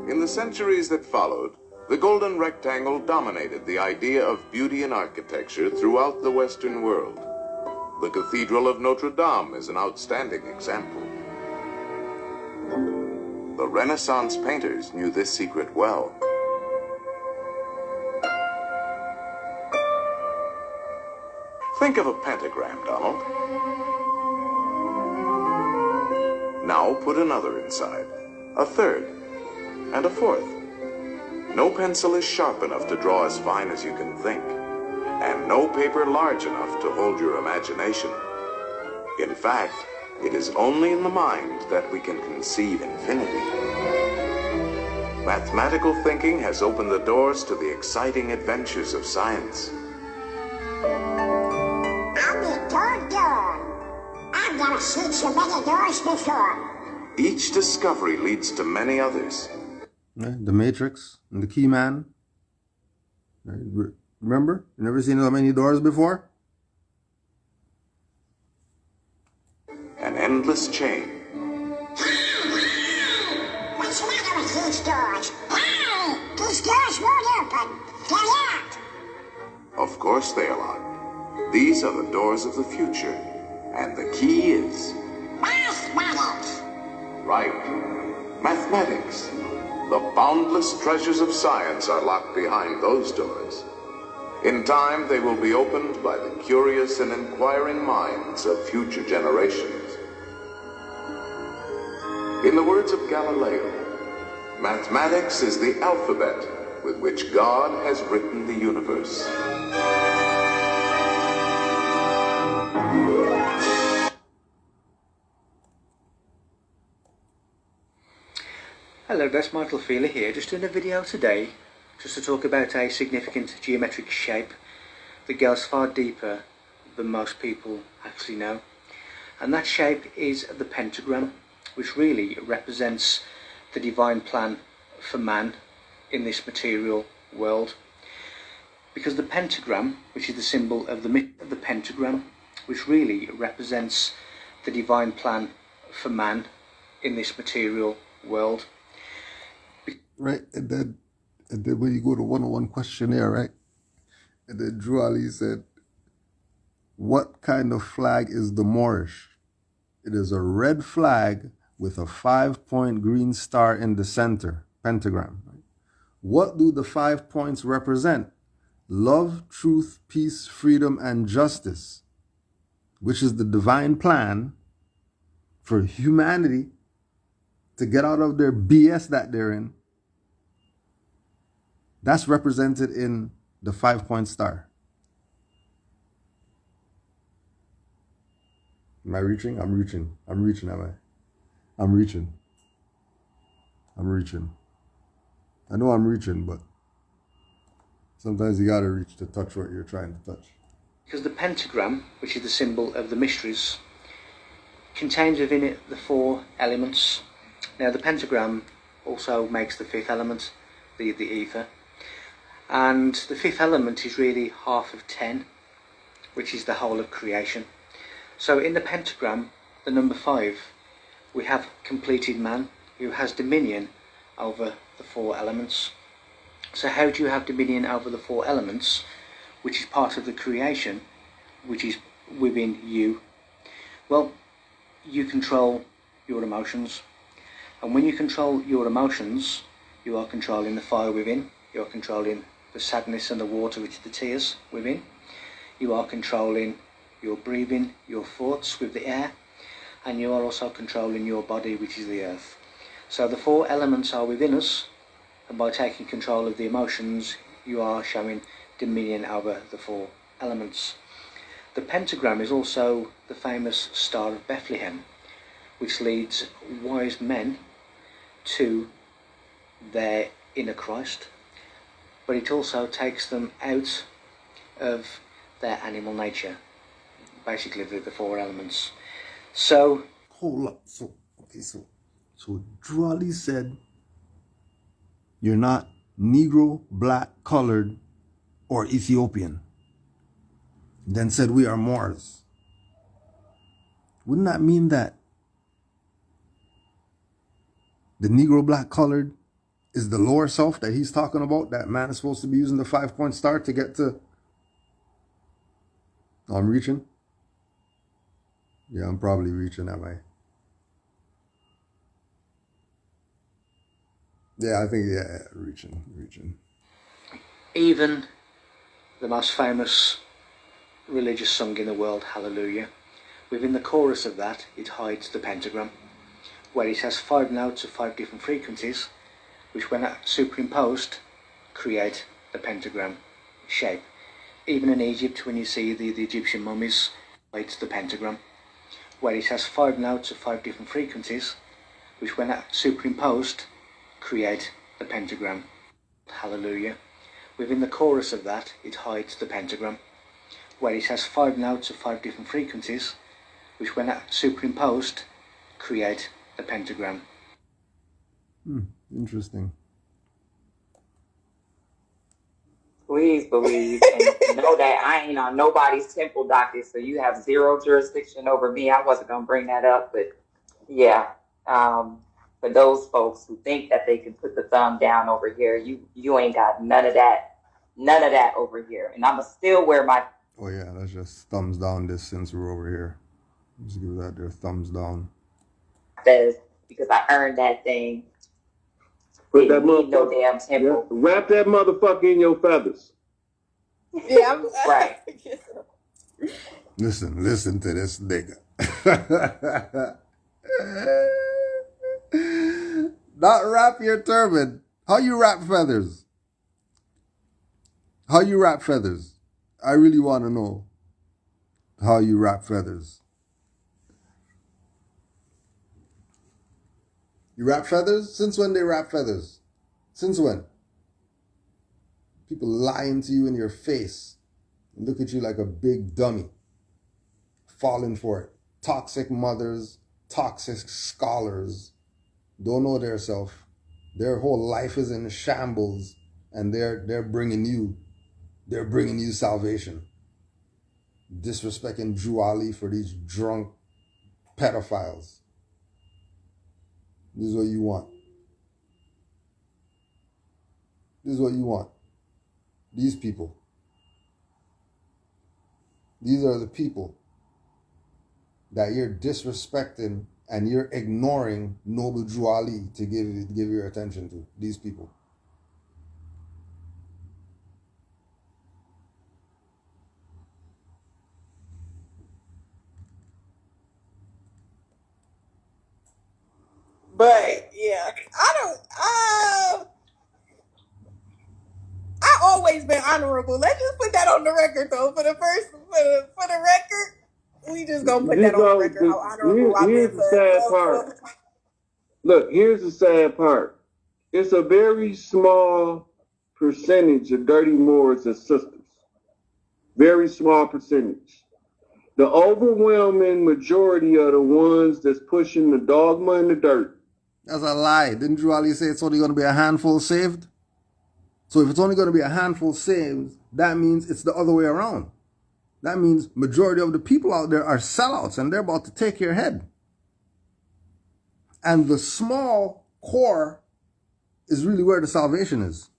In the centuries that followed, the golden rectangle dominated the idea of beauty in architecture throughout the Western world. The Cathedral of Notre Dame is an outstanding example. The Renaissance painters knew this secret well. Think of a pentagram, Donald. Now put another inside, a third, and a fourth. No pencil is sharp enough to draw as fine as you can think, and no paper large enough to hold your imagination. In fact, it is only in the mind that we can conceive infinity. Mathematical thinking has opened the doors to the exciting adventures of science. I'm a door. I've never seen so many doors before. Each discovery leads to many others. The Matrix and the Key Man. Remember? You never seen so many doors before? An endless chain. What's the matter with these doors? Hey! These doors won't open. They're locked. Of course they are locked. These are the doors of the future, and the key is... Mathematics. Right. Mathematics. The boundless treasures of science are locked behind those doors. In time, they will be opened by the curious and inquiring minds of future generations. In the words of Galileo, mathematics is the alphabet with which God has written the universe. Hello guys, Michael Feeler here, just doing a video today just to talk about a significant geometric shape that goes far deeper than most people actually know. And that shape is the pentagram, which really represents the divine plan for man in this material world. Because the pentagram, which is the symbol of the pentagram, which really represents the divine plan for man in this material world. Right, and then when you go to 101 questionnaire, right? And then Drew Ali said, what kind of flag is the Moorish? It is a red flag with a 5-point green star in the center, pentagram. Right? What do the 5 points represent? Love, truth, peace, freedom, and justice, which is the divine plan for humanity to get out of their BS that they're in. That's represented in the 5-point star. Am I reaching? I'm reaching. I'm reaching, am I? I'm reaching. I'm reaching. I know I'm reaching, but sometimes you gotta reach to touch what you're trying to touch. Because the pentagram, which is the symbol of the mysteries, contains within it the 4 elements. Now the pentagram also makes the 5th element, the ether. And the fifth element is really half of 10, which is the whole of creation. So in the pentagram, the number 5, we have completed man who has dominion over the 4 elements. So how do you have dominion over the 4 elements, which is part of the creation, which is within you? Well, you control your emotions. And when you control your emotions, you are controlling the fire within. You are controlling the sadness and the water, which is the tears within. You are controlling your breathing, your thoughts with the air. And you are also controlling your body, which is the earth. So the 4 elements are within us. And by taking control of the emotions, you are showing dominion over the 4 elements. The pentagram is also the famous Star of Bethlehem, which leads wise men to their inner Christ, but it also takes them out of their animal nature, basically the 4 elements. So hold up. So Drew Ali said you're not Negro, black, colored, or Ethiopian. Then said we are Moors. Wouldn't that mean that the Negro, black, colored is the lower self that he's talking about? That man is supposed to be using the 5-point star to get to... I'm reaching? Yeah, I'm probably reaching, am I? Yeah, I think, yeah, reaching. Even the most famous religious song in the world, Hallelujah, within the chorus of that, it hides the pentagram, where it has 5 notes of 5 different frequencies, which when superimposed, create the pentagram shape. Even in Egypt, when you see the Egyptian mummies, it's the pentagram, where it has 5 notes of 5 different frequencies, which when superimposed, create the pentagram. Hallelujah. Within the chorus of that, it hides the pentagram, where it has 5 notes of 5 different frequencies, which when superimposed, create the pentagram. Interesting. Please believe and know that I ain't on nobody's temple docket, so you have 0 jurisdiction over me. I wasn't going to bring that up, but yeah. For those folks who think that they can put the thumb down over here, you ain't got none of that over here. And I'ma still wear my... Oh yeah, that's just thumbs down this since we're over here. Just give that their thumbs down. Because I earned that thing. Put that Didn't need no damn temple. Yeah, wrap that motherfucker in your feathers. Yeah, right. Listen to this nigga. Not wrap your turban. How you wrap feathers? How you wrap feathers? I really want to know how you wrap feathers. You wrap feathers? Since when they wrap feathers? Since when? People lying to you in your face. Look at you like a big dummy. Falling for it. Toxic mothers, toxic scholars. Don't know their self. Their whole life is in shambles, and they're bringing you salvation. Disrespecting Drew Ali for these drunk pedophiles. This is what you want. This is what you want. These people. These are the people that you're disrespecting and you're ignoring Noble Drew Ali to give your attention to. These people. But yeah, I always been honorable. Let's just put that on the record, though. For the record, we just gonna put that on the record. How honorable I've been. Here's the sad part. Look, here's the sad part. It's a very small percentage of dirty Moors and sisters. Very small percentage. The overwhelming majority are the ones that's pushing the dogma in the dirt. That's a lie. Didn't Drew Ali say it's only going to be a handful saved? So if it's only going to be a handful saved, that means it's the other way around. That means majority of the people out there are sellouts and they're about to take your head. And the small core is really where the salvation is.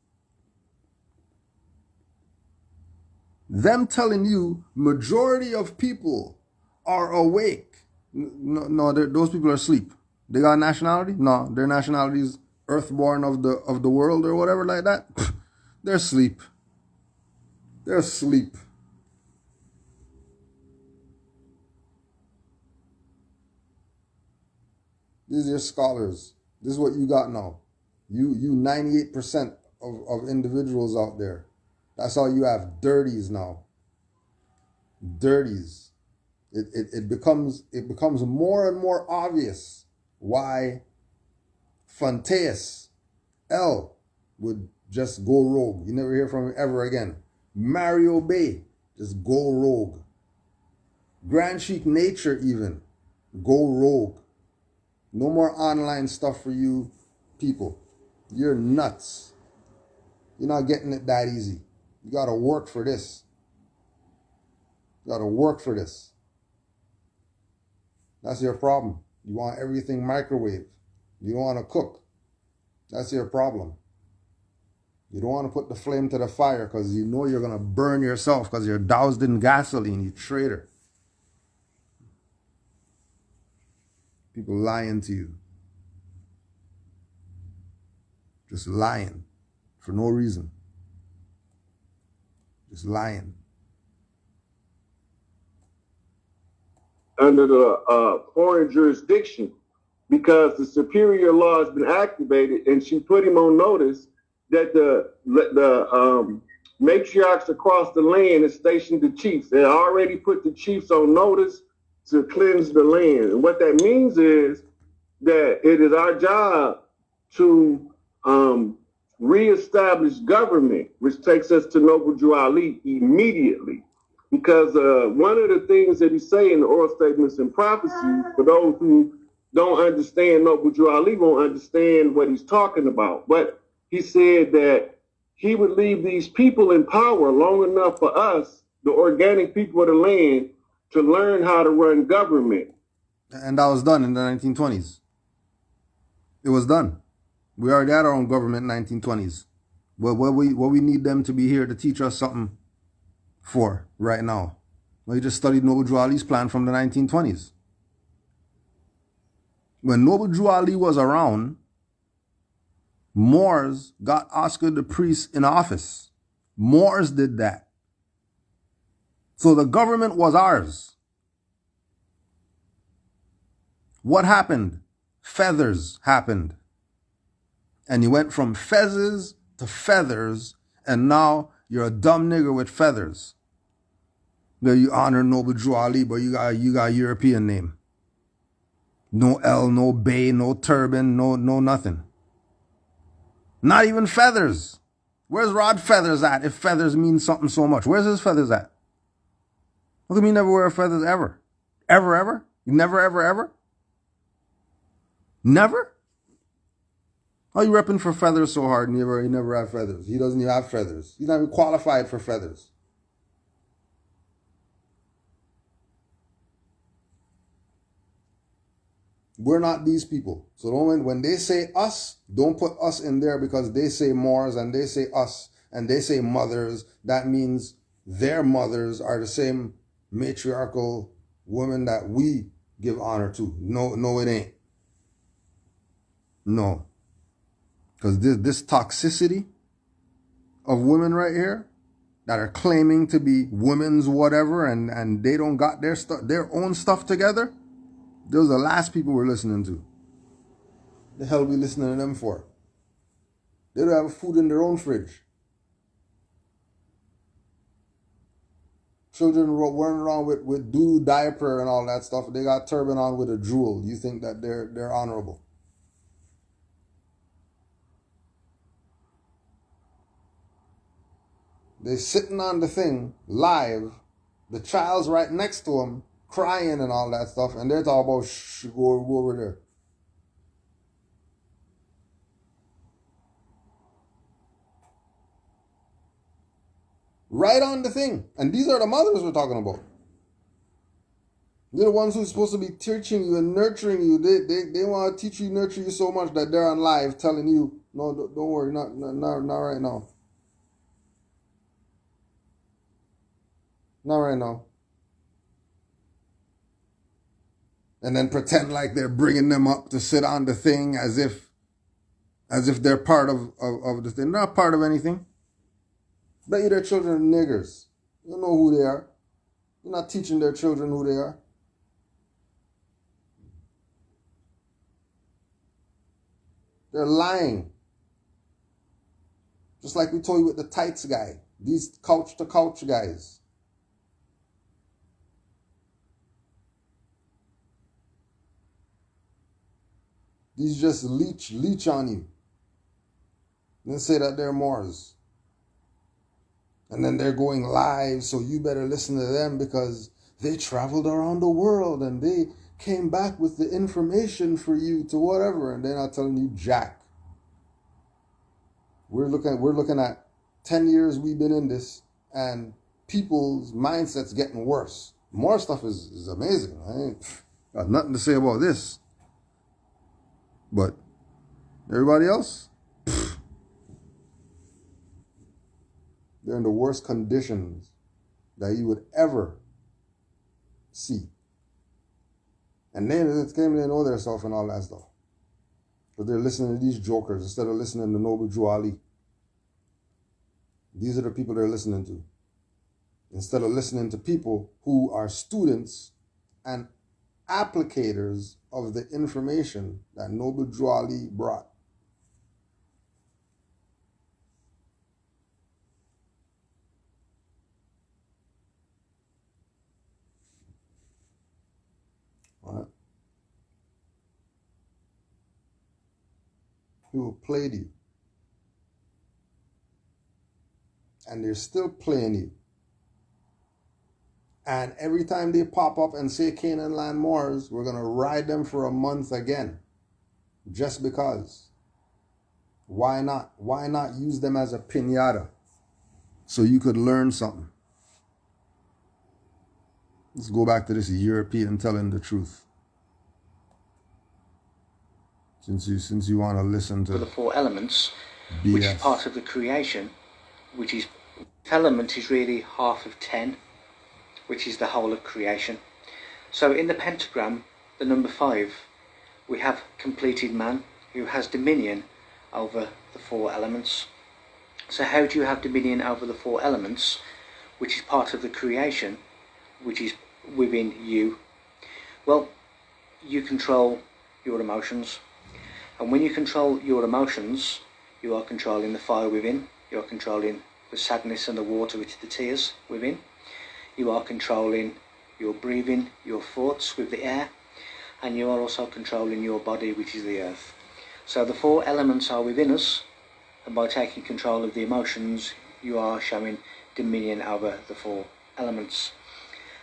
Them telling you majority of people are awake. No, those people are asleep. They got nationality? No, their nationality is earthborn of the world or whatever like that. They're asleep. They're asleep. These are your scholars. This is what you got now. You 98% of individuals out there. That's all you have. Dirties now. Dirties. It becomes more and more obvious why Fontaine L would just go rogue. You never hear from him ever again. Mario Bay, just go rogue. Grand Chic Nature even, go rogue. No more online stuff for you people. You're nuts. You're not getting it that easy. You gotta work for this. You gotta work for this. That's your problem. You want everything microwave. You don't want to cook. That's your problem. You don't want to put the flame to the fire because you know you're going to burn yourself because you're doused in gasoline, you traitor. People lying to you. Just lying for no reason. Just lying. Under the foreign jurisdiction, because the superior law has been activated, and she put him on notice that the matriarchs across the land has stationed the chiefs. They already put the chiefs on notice to cleanse the land. And what that means is that it is our job to reestablish government, which takes us to Noble Drew Ali immediately. Because one of the things that he say in the oral statements and prophecies, for those who don't understand Noble Drew Ali won't understand what he's talking about. But he said that he would leave these people in power long enough for us, the organic people of the land, to learn how to run government. And that was done in the 1920s. It was done. We already had our own government in the 1920s. What we need them to be here to teach us something for right now. We just studied Noble Drew Ali's plan from the 1920s. When Noble Drew Ali was around, Moors got Oscar the Priest in office. Moors did that. So the government was ours. What happened? Feathers happened. And you went from fezzes to feathers, and now you're a dumb nigger with feathers. Now you honor Noble Drew Ali, but you got a European name. No L, no Bay, no turban, no nothing. Not even feathers. Where's Rod Feathers at if feathers mean something so much? Where's his feathers at? How come you never wear feathers ever? Ever? You never, ever? Never? How you repping for feathers so hard and you never have feathers? He doesn't even have feathers. He's not even qualified for feathers. We're not these people. So when they say us, don't put us in there because they say Moors and they say us and they say mothers. That means their mothers are the same matriarchal women that we give honor to. No, it ain't. No. Because this toxicity of women right here that are claiming to be women's whatever and they don't got their own stuff together. Those are the last people we're listening to. The hell we listening to them for? They don't have food in their own fridge. Children running around with doo diaper and all that stuff. They got turban on with a jewel. You think that they're honorable? They're sitting on the thing live. The child's right next to them, crying and all that stuff, and they're talking about shh, go over there. Right on the thing. And these are the mothers we're talking about. They're the ones who's supposed to be teaching you and nurturing you. They want to teach you, nurture you so much that they're on live telling you, no, don't worry, not right now. Not right now. And then pretend like they're bringing them up to sit on the thing as if they're part of the thing. They're not part of anything. Bet you their children are niggers. You don't know who they are. You're not teaching their children who they are. They're lying. Just like we told you with the tights guy. These couch to couch guys. These just leech on you. And then say that they're Moors. And then they're going live, so you better listen to them because they traveled around the world and they came back with the information for you to whatever. And they're not telling you jack. We're looking at 10 years we've been in this, and people's mindsets getting worse. More stuff is amazing. I ain't got nothing to say about this. But everybody else, they're in the worst conditions that you would ever see. And then it's came they know themselves and all that stuff. But they're listening to these jokers instead of listening to Noble Drew Ali. These are the people they're listening to. Instead of listening to people who are students and applicators of the information that Noble Drew Ali brought. All right. People played you. And they're still playing you. And every time they pop up and say Canaanland Moors, we're going to ride them for a month again. Just because. Why not? Why not use them as a piñata? So you could learn something. Let's go back to this European telling the truth. Since you want to listen to the four elements, BS. Which is part of the creation, which is element is really half of 10, which is the whole of creation. So in the pentagram, the number 5, we have completed man who has dominion over the 4 elements. So how do you have dominion over the 4 elements, which is part of the creation, which is within you? Well, you control your emotions. And when you control your emotions, you are controlling the fire within, you are controlling the sadness and the water, which is the tears within. You are controlling your breathing, your thoughts with the air, and you are also controlling your body, which is the earth. So the 4 elements are within us, and by taking control of the emotions, you are showing dominion over the 4 elements.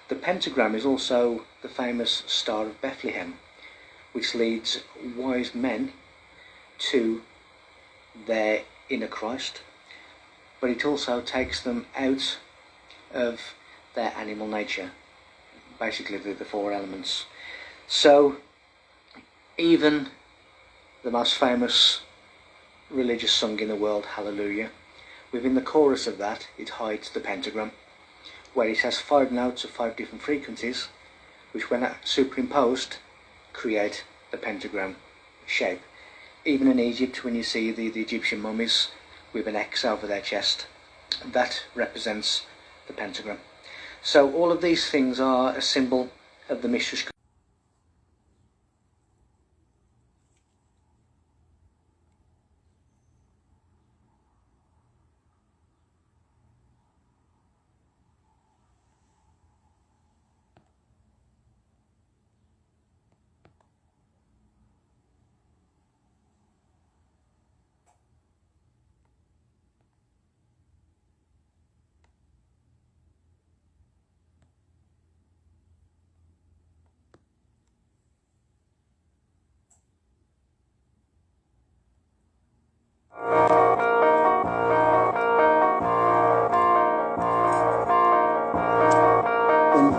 The pentagram is also the famous Star of Bethlehem, which leads wise men to their inner Christ, but it also takes them out of their animal nature, basically the 4 elements. So even the most famous religious song in the world, Hallelujah, within the chorus of that it hides the pentagram, where it has 5 notes of 5 different frequencies, which when superimposed create the pentagram shape. Even in Egypt, when you see the Egyptian mummies with an X over their chest, that represents the pentagram. So all of these things are a symbol of the mistress.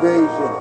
Invasion.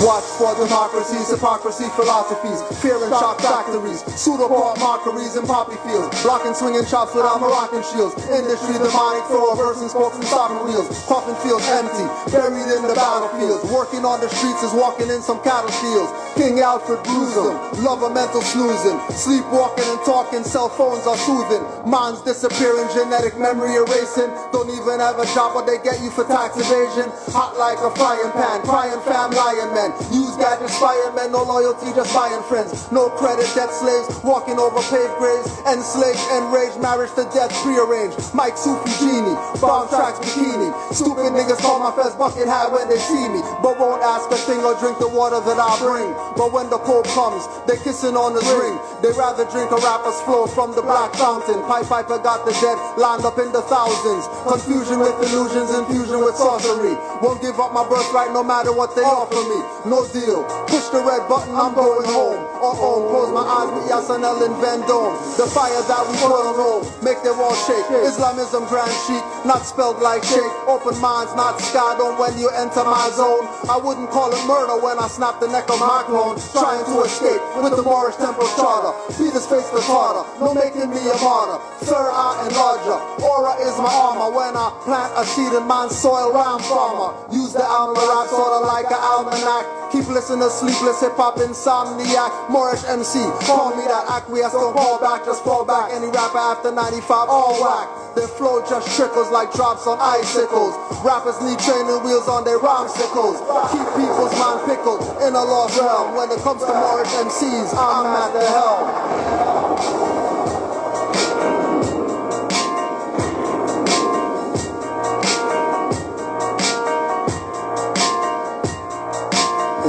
Watch for democracies, hypocrisy, philosophies, fear and shock factories, pseudo-pop mockeries and poppy fields, blocking swinging chops without Moroccan shields, industry demonic, throw a verse and spokes and stopping wheels, coffin fields empty, buried in the battlefields, working on the streets is walking in some cattle fields, King Alfred bruising, love a mental snoozing, sleepwalking and talking, cell phones are soothing, minds disappearing, genetic memory erasing, don't even have a job but they get you for tax evasion, hot like a frying pan, crying fam, lying men, use gadgets, firemen, no loyalty, just buying friends. No credit, debt slaves, walking over paved graves. Enslaved, enraged, marriage to death, prearranged. Mike Sufi genie, bomb tracks bikini. Stupid niggas call my fez bucket hat when they see me, but won't ask a thing or drink the water that I bring. But when the Pope comes, they kissing on his ring. They rather drink a rapper's flow from the black fountain. Piper got the dead lined up in the thousands. Confusion with illusions, infusion with sorcery. Won't give up my birthright no matter what they offer me. No deal. Push the red button, I'm going home. Close my eyes with Yasanel and Vendome. The fire that we put on roll, make them all shake. Islamism grand chic, not spelled like shake. Open minds, not scarred on when you enter my zone. I wouldn't call it murder when I snap the neck of my clone. Trying to escape with the Moorish temple charter. Peter's face the tartar, no making me a martyr. Third eye and larger, aura is my armor. When I plant a seed in man's soil, rhyme farmer. Use the alma rap sorta like an almanac. Keep listening, sleepless hip-hop insomniac. Moorish MC, call me that acquiesce, don't fall back, just fall back. Any rapper after 95, all whack. Their flow just trickles like drops on icicles. Rappers need training wheels on their rhymesicles. Keep people's mind pickled in a lost realm. When it comes to Moorish MCs, I'm at the helm.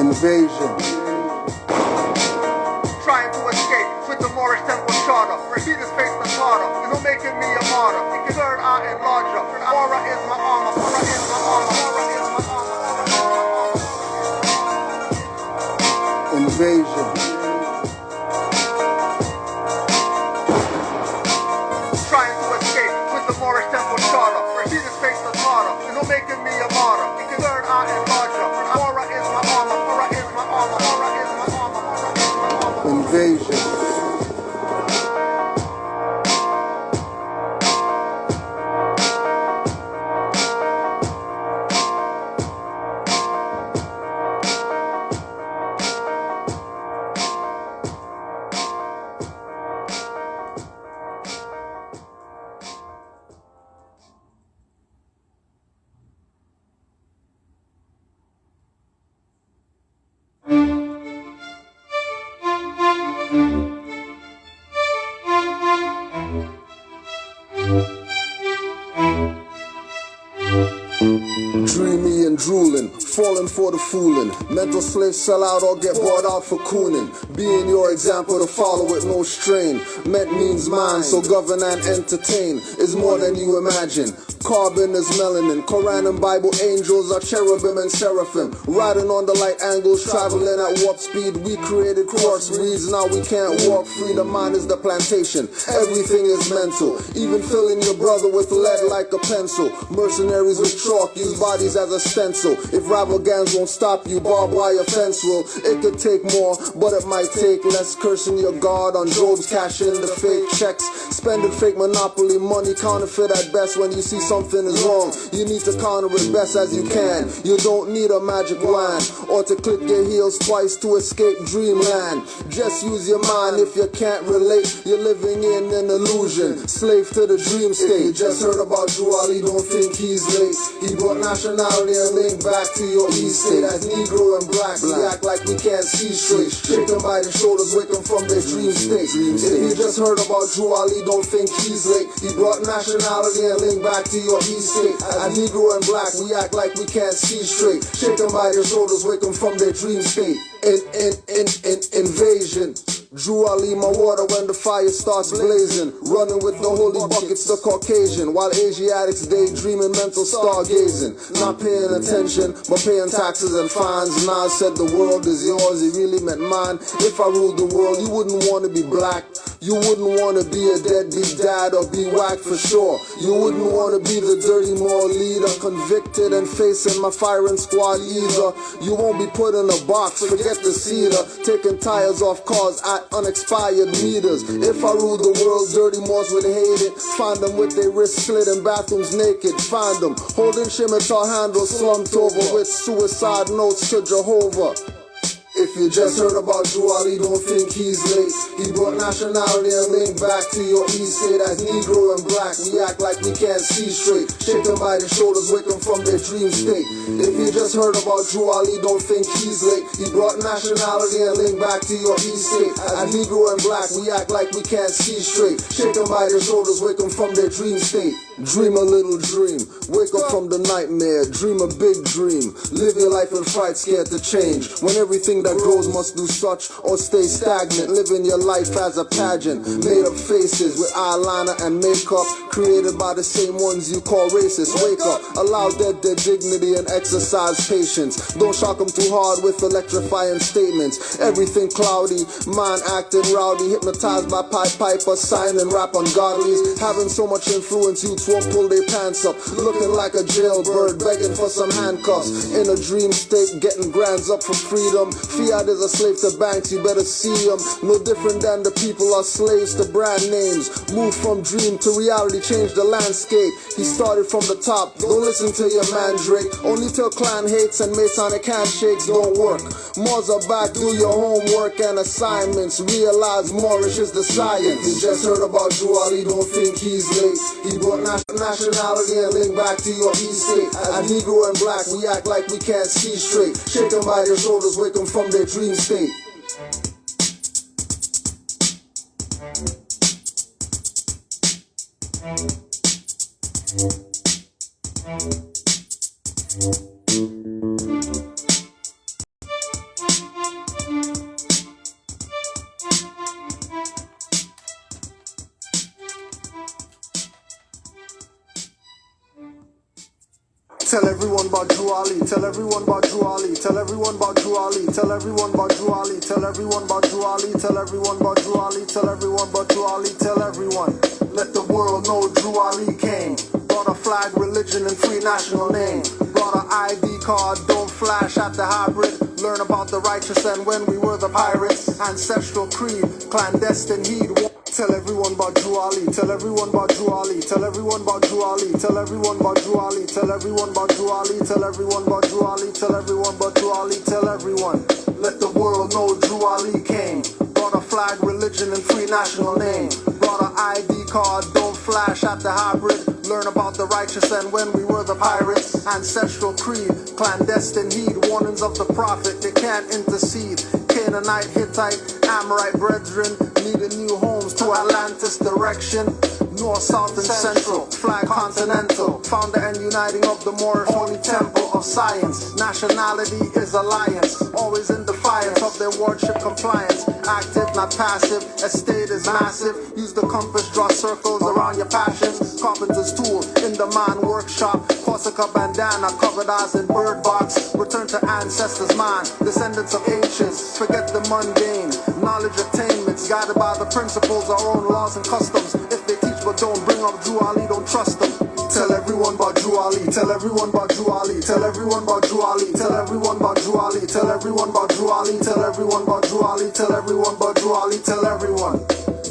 Invasion. Trying to escape with the Moorish temple charter. Peter's face the tartar. There's no making me a martyr. Third eye and larger. Aura is my armor. Aura is my armor. Aura is my armor. Invasion. Trying to escape with the Moorish temple charter. Peter's face the tartar. There's no making me a martyr. Third eye and larger. Aura is my armor. Aura is my armor. Aura is my armor. Aura is my armor. Invasion. Dreamy and drooling, falling for the fooling. Mental slaves sell out or get bought out for cooning. Being your example to follow with no strain. Meant means mind, so govern and entertain is more than you imagine. Carbon is melanin, Quran and Bible angels are cherubim and seraphim. Riding on the light angles, traveling at warp speed. We created crossbreeds, now we can't walk free. The mind is the plantation, everything is mental. Even filling your brother with lead like a pencil. Mercenaries with chalk, use bodies as a stencil. If rival gangs won't stop you, barbed wire fence will. It could take more, but it might take less. Cursing your guard on Job's, cashing the fake checks. Spending fake monopoly money, counterfeit at best. When you see something is wrong, you need to counter it best as you can. You don't need a magic wand or to click your heels twice to escape dreamland. Just use your mind. If you can't relate, you're living in an illusion, slave to the dream state. You just heard about Drew Ali, don't think he's late. He brought nationality and link back to your east state. As Negro and black, we act like we can't see straight. Shake them by the shoulders, wake them from their dream state. If you just heard about Drew Ali, don't think he's late. He brought nationality and link back to your east state. As Negro and black, we act like we can't see straight. Shake them by their shoulders, wake them from their dream state. Invasion. Drew Ali, my water when the fire starts blazing. Running with the holy buckets, the Caucasian. While Asiatics daydreaming, mental stargazing. Not paying attention, but paying taxes and fines. Nas said the world is yours, he really meant mine. If I ruled the world, you wouldn't want to be black. You wouldn't want to be a deadbeat dad or be whacked for sure. You wouldn't want to be the dirty moral leader, convicted and facing my firing squad either. You won't be put in a box, forget the cedar. Taking tires off cars at unexpired meters. If I ruled the world, dirty Moors would hate it. Find them with their wrists slit in bathrooms naked. Find them holding scimitar handles slumped over with suicide notes to Jehovah. If you just heard about Drew Ali, don't think he's late. He brought nationality and link back to your east state. As Negro and black, we act like we can't see straight. Shake them by the shoulders, wake them from their dream state. If you just heard about Drew Ali, don't think he's late. He brought nationality and link back to your east state. As Negro and black, we act like we can't see straight. Shake them by their shoulders, wake them from their dream state. Dream a little dream, wake up from the nightmare, dream a big dream. Live your life in fright, scared to change. When everything that grows must do such or stay stagnant. Living your life as a pageant, made up faces with eyeliner and makeup, created by the same ones you call racist. Wake up, allow their dignity and exercise patience. Don't shock them too hard with electrifying statements. Everything cloudy, mind acting rowdy, hypnotized by Pied Piper, sign and rap ungodlies. Having so much influence, youths won't pull their pants up, looking like a jailbird, begging for some handcuffs. In a dream state, getting grands up for freedom. Fiat is a slave to banks, you better see them. No different than the people are slaves to brand names. Move from dream to reality, change the landscape. He started from the top, don't listen to your man Drake. Only till clan hates and Masonic handshakes don't work. Moors are back, do your homework and assignments. Realize Moorish is the science. You just heard about Drew Ali, don't think he's late. He brought nationality and link back to your east state. As Negro and black, we act like we can't see straight. Shake them by their shoulders, wake them from their dream state. Tell everyone about Drew Ali, tell everyone about Drew Ali, tell everyone about Drew Ali, tell everyone about Drew Ali, tell everyone about Drew Ali, tell everyone about Drew Ali, tell everyone about Drew Ali, tell everyone. Let the world know Drew Ali came. Brought a flag, religion, and free national name. Brought an ID card, don't flash at the hybrid. Learn about the righteous and when we were the pirates. Ancestral creed, clandestine heed. Tell everyone about Drew Ali, tell everyone about Drew Ali, tell everyone about Drew Ali, tell everyone about Drew Ali, tell everyone about Drew Ali, tell everyone about Drew Ali, tell everyone about Drew Ali, tell everyone. Let the world know Drew Ali came. Brought a flag, religion, and free national name. Brought an ID card, don't flash at the hybrid. Learn about the righteous and when we were the pirates. Ancestral creed, clandestine heed. Warnings of the prophet, they can't intercede. Canaanite, Hittite, Amorite brethren needing new homes to Atlantis direction. North, South, and Central, flag continental. Founder and uniting of the Moorish holy temple of science. Nationality is alliance, always in defiance of their wardship compliance. Active, not passive, estate is massive. Use the compass, draw circles around your passions. Carpenter's tool in the man workshop. Corsica bandana, covered eyes in bird box. Return to ancestors' mind, descendants of ancients. Forget the mundane, knowledge attainments. Guided by the principles, our own laws and customs. If they teach but don't bring up Drew Ali, don't trust them. Tell everyone about Drew Ali, tell everyone about Drew Ali, tell everyone about Drew Ali, tell everyone about Drew Ali, tell everyone about Drew Ali, tell everyone about Drew Ali, tell everyone about Drew Ali, tell everyone.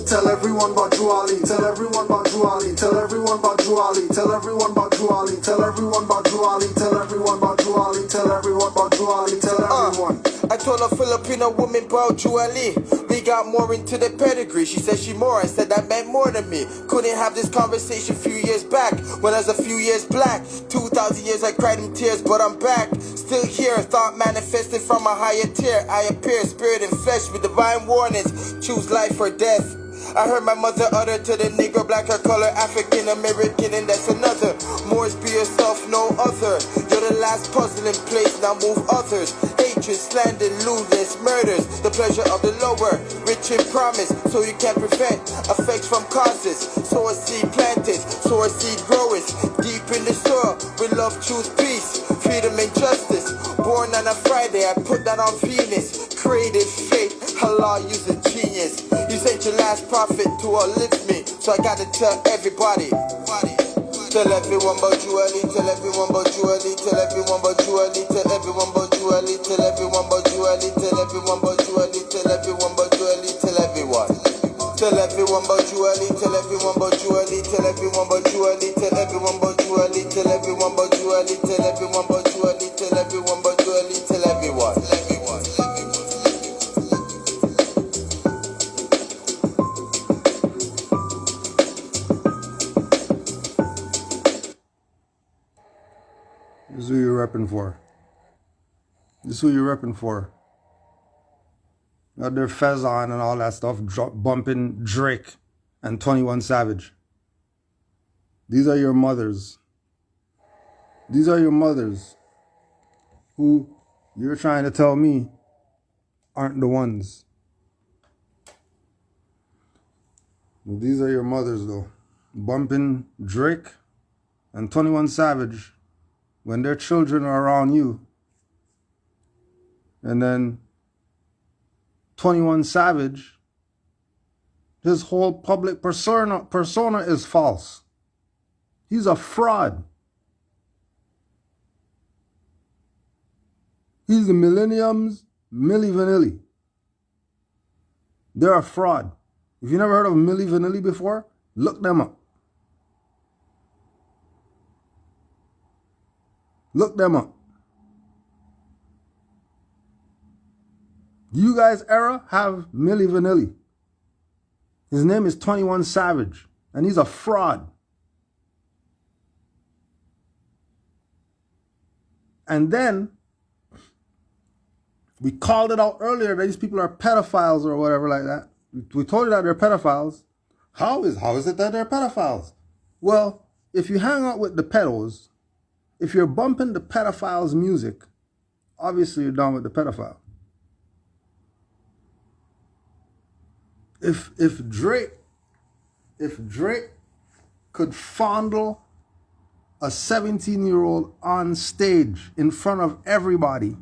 Tell everyone about Drew Ali, tell everyone about Drew Ali, tell everyone about Drew Ali, tell everyone about Drew Ali, tell everyone about Drew Ali, tell everyone about Drew Ali, tell everyone about Drew Ali, tell everyone. I told a Filipino woman about Drew Ali. We got more into the pedigree. She said she more. I said that meant more to me. Couldn't have this conversation a few years back when I was a few years black. 2,000 years I cried in tears, but I'm back. Still here, thought manifested from a higher tier. I appear, spirit and flesh with divine warnings. Choose life or death. I heard my mother utter to the Negro, black or color, African American, and that's another. Moors, be yourself, no other. You're the last puzzle in place, now move others. Hatred, slander, lewdness, murders, the pleasure of the lower, rich in promise, so you can prevent effects from causes. Sow a seed planted, sow a seed growers, deep in the soil, with love, truth, peace, freedom and justice. Born on a Friday, I put that on Venus. Creative faith, Allah using genius. You sent your last prophet to uplift me, so I gotta tell everybody. Tell everyone but you, Ali. Tell everyone but you, Ali. Tell everyone but you, Ali. Tell everyone but you, Ali. Tell everyone but you, Ali. Tell everyone but you, Ali. Tell everyone but you, Ali. Tell everyone. Tell everyone but you, Ali. Tell everyone but you, Ali. Tell everyone but you, Ali. Tell everyone but you, Ali. Tell everyone but you, Ali. Tell everyone but you, Ali. Tell everyone but you, Ali. Tell everyone. This is who you're repping for. This is who you're repping for. Got their fez on and all that stuff, bumping Drake and 21 Savage. These are your mothers. These are your mothers who you're trying to tell me aren't the ones. These are your mothers though. Bumping Drake and 21 Savage when their children are around you. And then 21 Savage, his whole public persona is false. He's a fraud. He's the Millennium's Milli Vanilli. They're a fraud. If you never heard of Milli Vanilli before, look them up. Look them up. You guys' era have Milli Vanilli. His name is 21 Savage, and he's a fraud. And then we called it out earlier that these people are pedophiles or whatever like that. We told you that they're pedophiles. How is it that they're pedophiles? Well, if you hang out with the pedos, if you're bumping the pedophiles' music, obviously you're down with the pedophile. If Drake could fondle a 17-year-old on stage in front of everybody,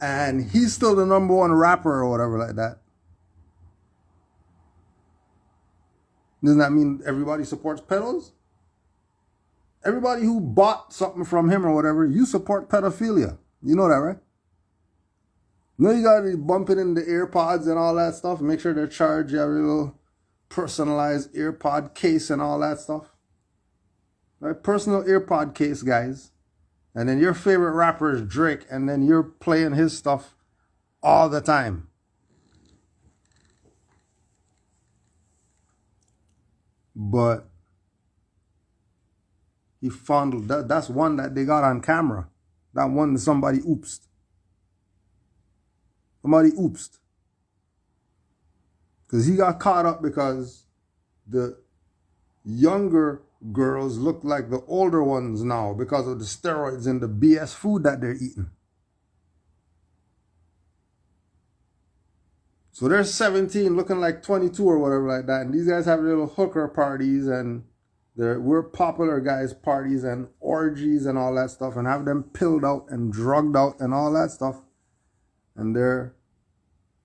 and he's still the #1 rapper or whatever like that, doesn't that mean everybody supports pedos? Everybody who bought something from him or whatever, you support pedophilia. You know that, right? No, you gotta be bumping in the earpods and all that stuff. Make sure they're charged. You have a little personalized earpod case and all that stuff. Right? Personal earpod case, guys. And then your favorite rapper is Drake, and then you're playing his stuff all the time. But he fondled that. That's one that they got on camera. That one that somebody oopsed. Somebody oopsed. Because he got caught up because the younger girls look like the older ones now because of the steroids and the BS food that they're eating. So they're 17 looking like 22 or whatever like that. And these guys have little hooker parties and we're popular guys parties and orgies and all that stuff and have them pilled out and drugged out and all that stuff. And they're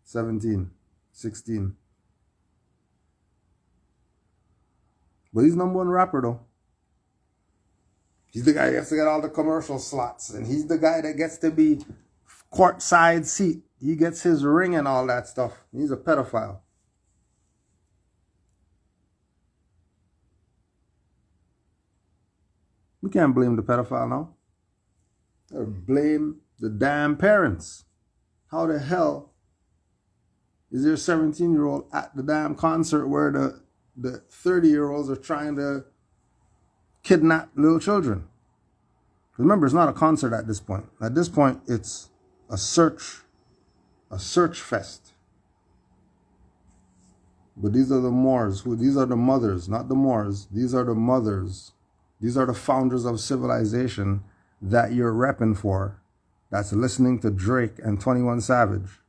17, 16. But he's #1 rapper though. He's the guy that gets to get all the commercial slots. And he's the guy that gets to be courtside seat. He gets his ring and all that stuff. He's a pedophile. We can't blame the pedophile now. Or blame the damn parents. How the hell is there a 17-year-old at the damn concert where the 30-year-olds are trying to kidnap little children? Remember, it's not a concert at this point. At this point, it's a search fest. But these are the Moors. These are the mothers, not the Moors. These are the mothers. These are the founders of civilization that you're repping for. that's listening to Drake and 21 Savage.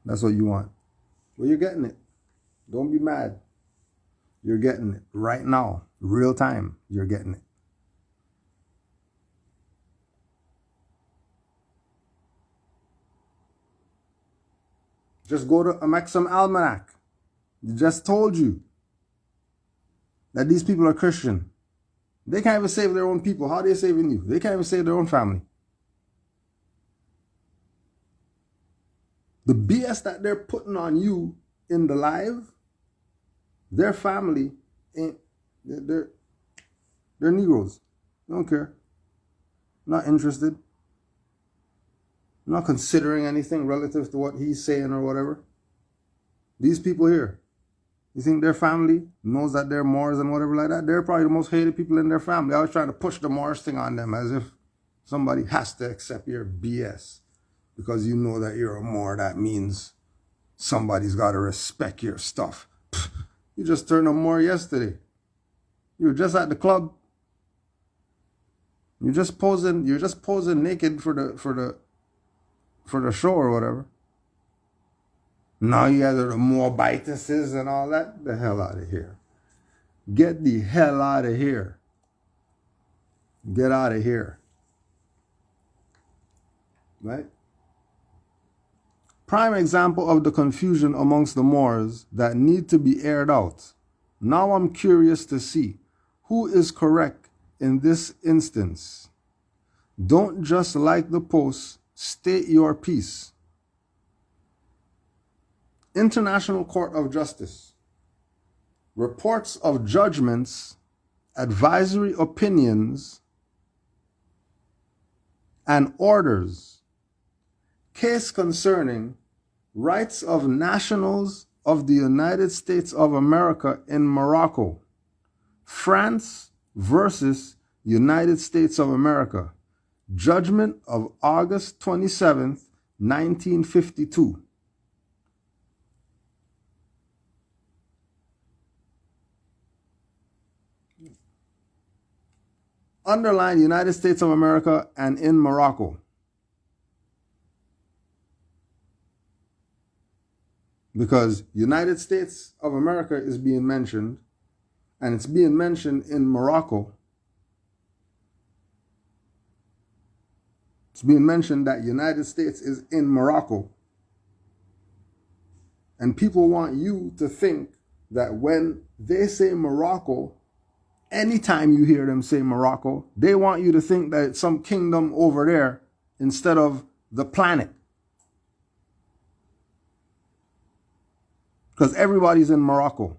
That's what you want. Well, you're getting it. Don't be mad. You're getting it right now. Real time. You're getting it. Just go to a Maxim Almanac. It just told you that these people are Christian. They can't even save their own people. How are they saving you? They can't even save their own family. The BS that they're putting on you in the live, their family ain't, they're Negroes. Don't care. Not interested. Not considering anything relative to what he's saying or whatever. These people here, you think their family knows that they're Moors and whatever like that? They're probably the most hated people in their family. I was trying to push the Moorish thing on them as if somebody has to accept your BS. Because you know that you're a Moor, that means somebody's got to respect your stuff. You just turned a Moor yesterday. You were just at the club. You're just posing naked for the show or whatever. Now you guys are the Moabites and all that. The hell out of here. Get the hell out of here. Get out of here. Right? Prime example of the confusion amongst the Moors that need to be aired out. Now I'm curious to see who is correct in this instance. Don't just like the post, state your piece. International Court of Justice. Reports of judgments, advisory opinions, and orders. Case concerning rights of nationals of the United States of America in Morocco. France versus United States of America. Judgment of August 27th, 1952. Underline United States of America and in Morocco. Because United States of America is being mentioned, and it's being mentioned in Morocco. It's being mentioned that United States is in Morocco. And people want you to think that when they say Morocco, anytime you hear them say Morocco, they want you to think that it's some kingdom over there instead of the planet. Because everybody's in Morocco.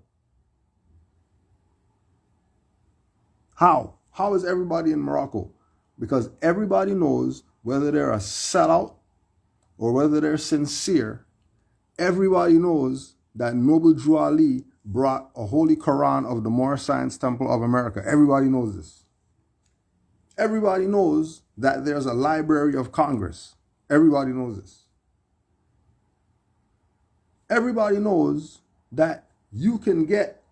How? How is everybody in Morocco? Because everybody knows whether they're a sellout or whether they're sincere. Everybody knows that Noble Drew Ali brought a holy Quran of the Moorish Science Temple of America. Everybody knows this. Everybody knows that there's a Library of Congress. Everybody knows this. Everybody knows that you can get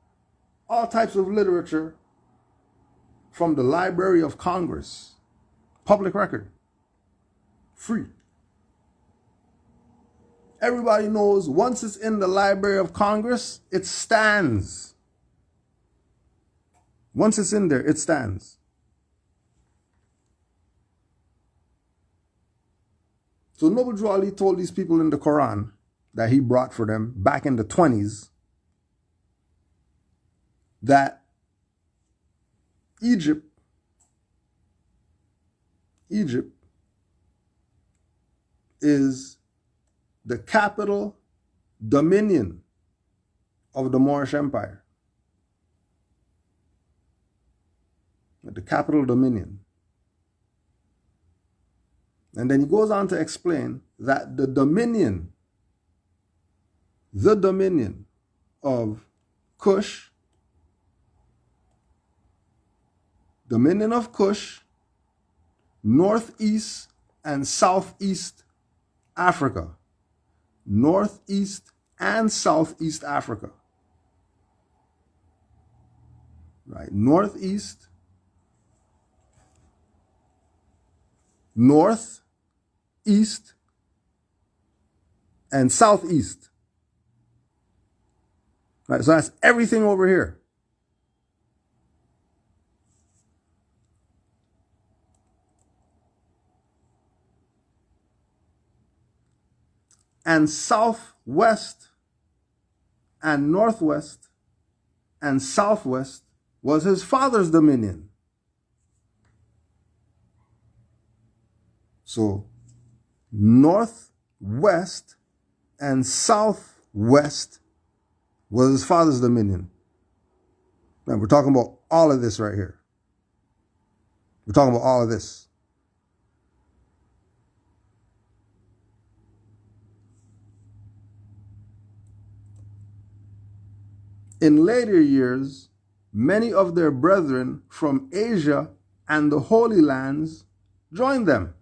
all types of literature from the Library of Congress. Public record. Free. Everybody knows once it's in the Library of Congress, it stands. Once it's in there, it stands. So Noble Drew Ali told these people in the Quran that he brought for them back in the 20s that Egypt is the capital dominion of the Moorish Empire. The capital dominion. And then he goes on to explain that the dominion of Kush, northeast and southeast Africa. Northeast and southeast Africa. Right? Northeast north, east, and southeast. Right, so that's everything over here. And southwest and northwest and southwest was his father's dominion. So northwest and southwest was his father's dominion. Now we're talking about all of this right here. We're talking about all of this. In later years, many of their brethren from Asia and the Holy Lands joined them.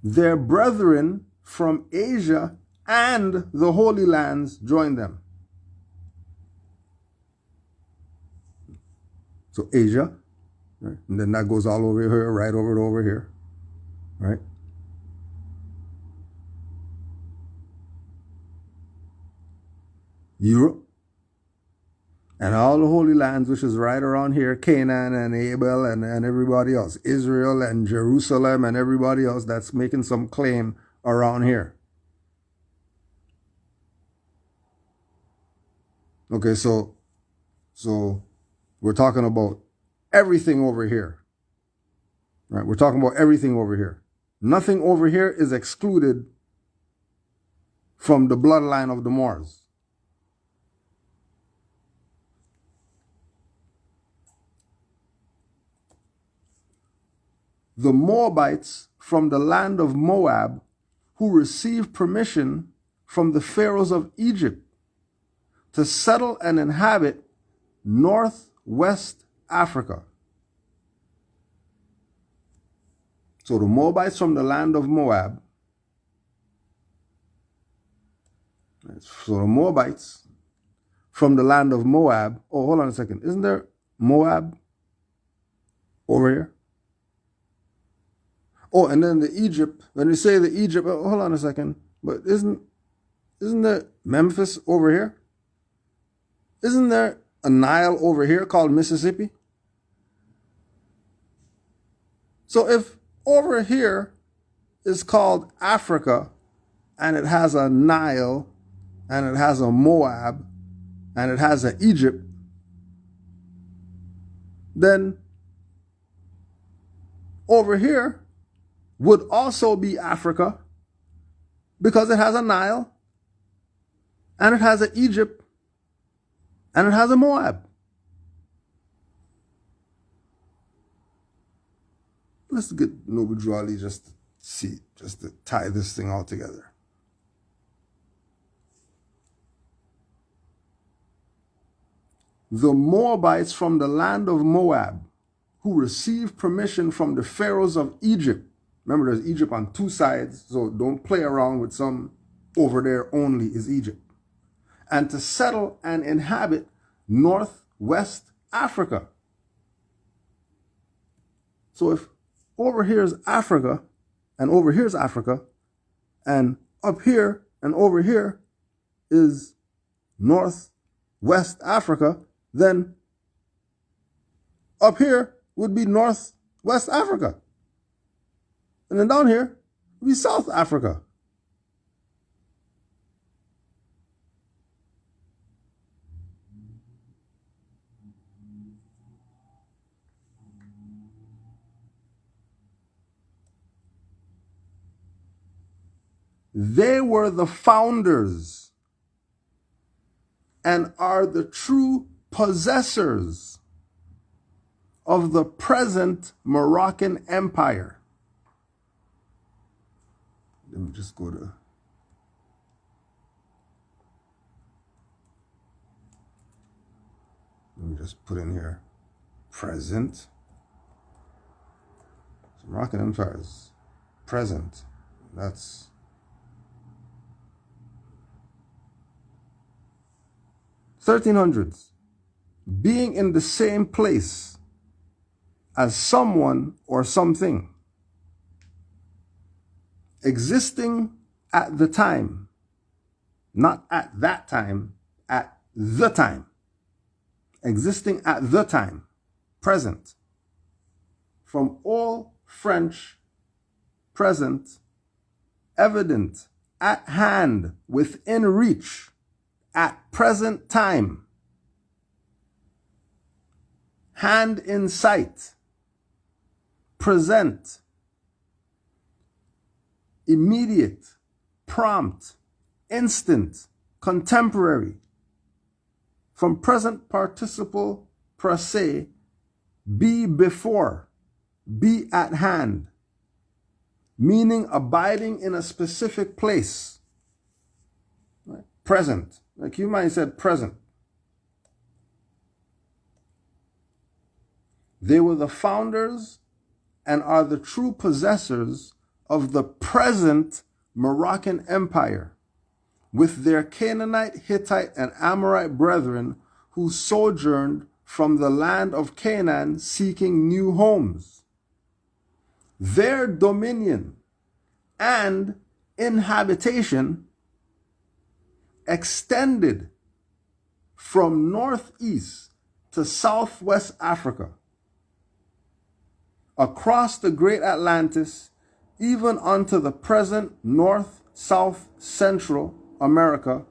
Their brethren from Asia and the Holy Lands joined them. So Asia, right? And then that goes all over here, right over to over here, right? Europe, and all the Holy Lands, which is right around here, Canaan and Abel and everybody else, Israel and Jerusalem and everybody else that's making some claim around here. Okay, so we're talking about everything over here. Right? We're talking about everything over here. Nothing over here is excluded from the bloodline of the Moors. The Moabites from the land of Moab, who received permission from the pharaohs of Egypt to settle and inhabit northwest Africa. So the Moabites from the land of Moab. So the Moabites from the land of Moab. Oh, hold on a second. Isn't there Moab over here? Oh, and then the Egypt. When you say the Egypt, oh, hold on a second. But isn't there Memphis over here? Isn't there a Nile over here called Mississippi? So if over here is called Africa, and it has a Nile, and it has a Moab, and it has an Egypt, then over here would also be Africa, because it has a Nile, and it has an Egypt, and it has a Moab. Let's get Noble Drew Ali just to see, just to tie this thing all together. The Moabites from the land of Moab, who received permission from the pharaohs of Egypt. Remember, there's Egypt on two sides, so don't play around with some over there only is Egypt. And to settle and inhabit northwest Africa. So if over here is Africa, and over here is Africa, and up here and over here is northwest Africa, then up here would be northwest Africa. And then down here would be South Africa. They were the founders and are the true possessors of the present Moroccan Empire. Let me just go to... Let me just put in here present. So Moroccan Empire is present. That's... 1300s, being in the same place as someone or something, existing at the time, not at that time, at the time, existing at the time, present, from all French, present, evident, at hand, within reach, at present time, hand in sight, present, immediate, prompt, instant, contemporary, from present participle per se, be before, be at hand, meaning abiding in a specific place. Right? Present. Like you might have said present. They were the founders and are the true possessors of the present Moroccan Empire, with their Canaanite, Hittite, and Amorite brethren who sojourned from the land of Canaan seeking new homes. Their dominion and inhabitation extended from northeast to southwest Africa, across the great Atlantis, even unto the present North, South, Central America,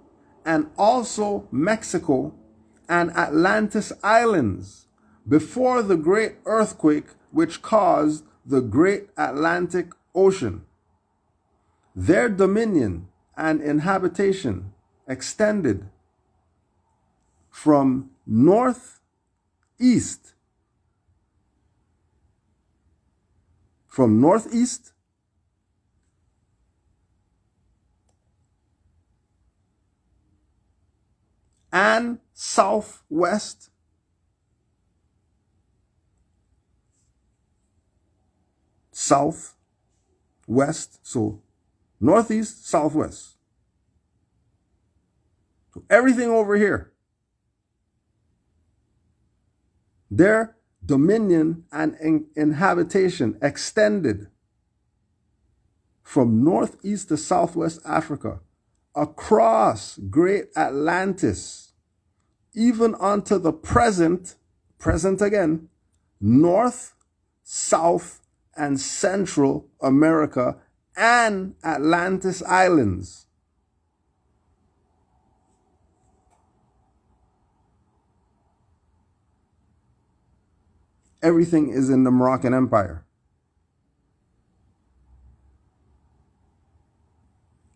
and also Mexico and Atlantis Islands, before the great earthquake which caused the great Atlantic Ocean. Their dominion and inhabitation extended from northeast and southwest so northeast, southwest. So everything over here, their dominion and inhabitation extended from northeast to southwest Africa, across great Atlantis, even unto the present again, North, South, and Central America and Atlantis Islands. Everything is in the Moroccan Empire.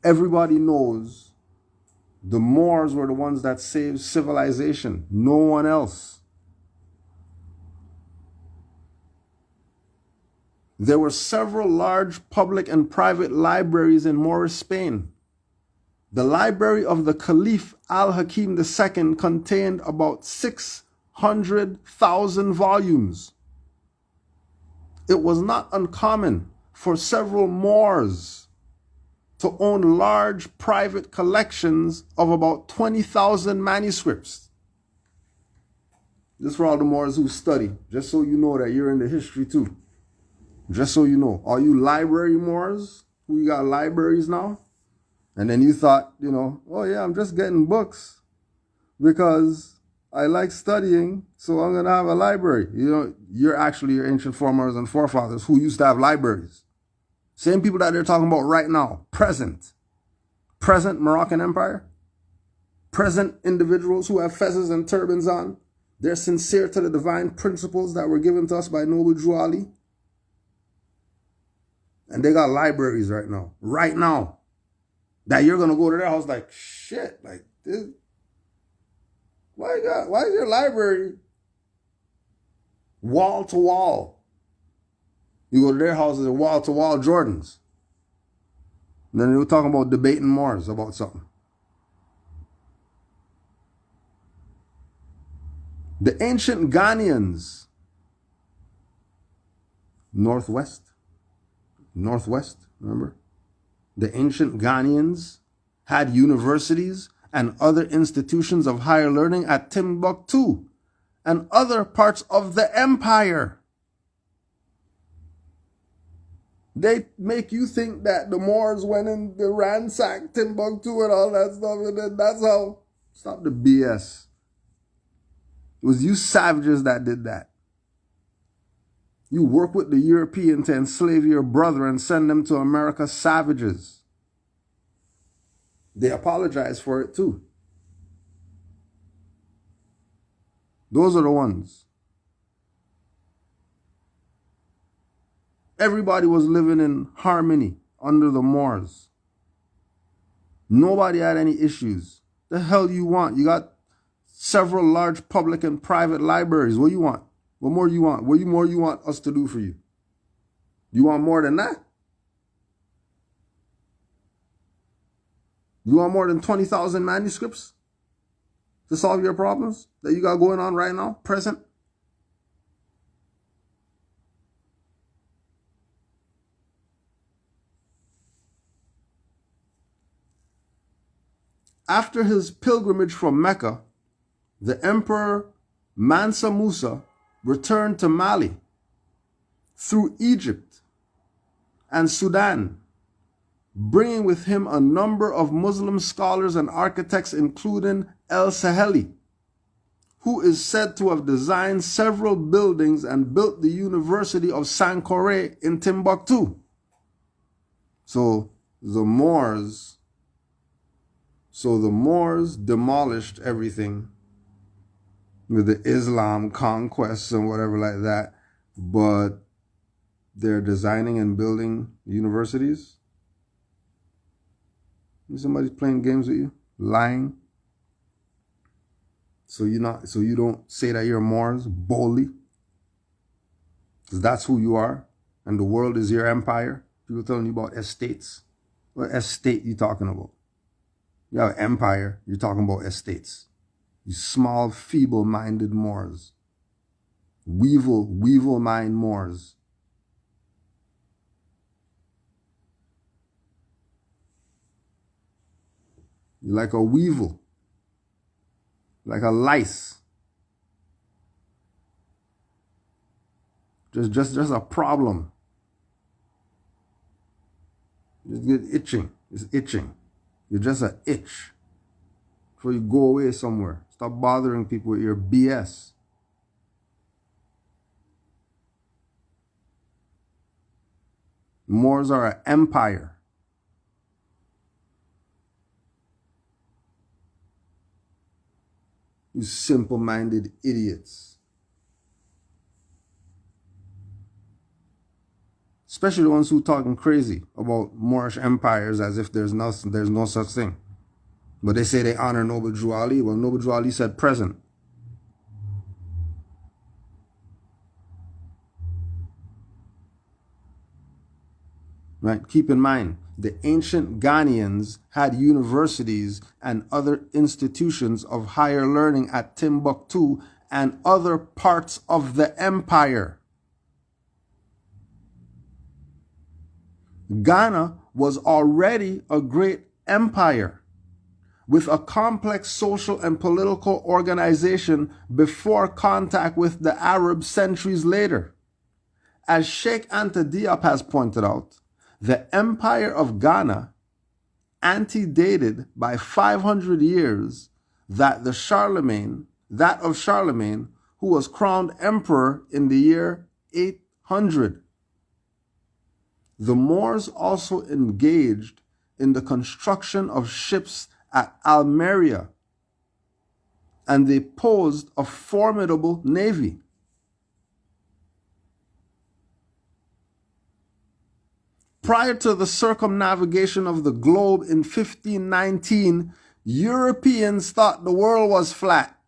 Everybody knows the Moors were the ones that saved civilization, no one else. There were several large public and private libraries in Moorish Spain. The library of the Caliph Al-Hakim II contained about 600,000 volumes. It was not uncommon for several Moors to own large private collections of about 20,000 manuscripts. This for all the Moors who study, just so you know that you're in the history too. Just so you know, all you library Moors who got libraries now, and then you thought, oh yeah, I'm just getting books because I like studying, so I'm going to have a library. You're actually your ancient foremothers and forefathers who used to have libraries. Same people that they're talking about right now, present Moroccan Empire, present individuals who have fezzes and turbans on. They're sincere to the divine principles that were given to us by Noble Drew Ali. And they got libraries right now, that you're going to go to their house like, shit, like this. Why is your library wall to wall? You go to their houses and wall to wall Jordans. And then they were talking about debating Moors about something. The ancient Ghanaians, northwest, remember? The ancient Ghanaians had universities and other institutions of higher learning at Timbuktu and other parts of the empire. They make you think that the Moors went and they ransacked Timbuktu and all that stuff, and then that's how. Stop the BS. It was you savages that did that. You work with the European to enslave your brother and send them to America, savages. They apologize for it too. Those are the ones. Everybody was living in harmony under the Moors. Nobody had any issues. The hell you want? You got several large public and private libraries. What do you want? What more you want? What more you want us to do for you? You want more than that? You want more than 20,000 manuscripts to solve your problems that you got going on right now, present? After his pilgrimage from Mecca, the Emperor Mansa Musa returned to Mali through Egypt and Sudan, bringing with him a number of Muslim scholars and architects, including El-Saheli, who is said to have designed several buildings and built the University of Sankore in Timbuktu. So the Moors demolished everything with the Islam conquests and whatever like that, but they're designing and building universities. Somebody's playing games with you, lying. So you don't say that you're Moors boldly, because that's who you are, and the world is your empire. People telling you about estates. What estate you talking about? You have empire. You're talking about estates. You small, feeble-minded Moors, weevil-mind Moors. You're like a weevil, like a lice. Just a problem. Just get itching. It's itching. You're just an itch. Before you go away somewhere. Stop bothering people with your BS. Moors are an empire. You simple-minded idiots. Especially the ones who talking crazy about Moorish empires as if there's no such thing. But they say they honor Noble Drew Ali. Well, Noble Drew Ali said present. Right? Keep in mind, the ancient Ghanaians had universities and other institutions of higher learning at Timbuktu and other parts of the empire. Ghana was already a great empire with a complex social and political organization before contact with the Arabs centuries later. As Sheikh Anta Diop has pointed out, the empire of Ghana antedated by 500 years that of Charlemagne, who was crowned emperor in the year 800. The Moors also engaged in the construction of ships at Almeria, and they posed a formidable navy. Prior to the circumnavigation of the globe in 1519, Europeans thought the world was flat.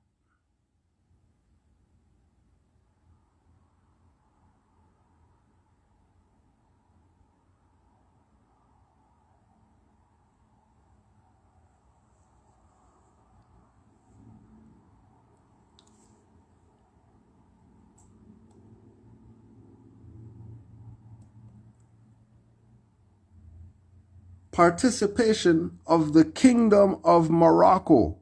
participation of the Kingdom of Morocco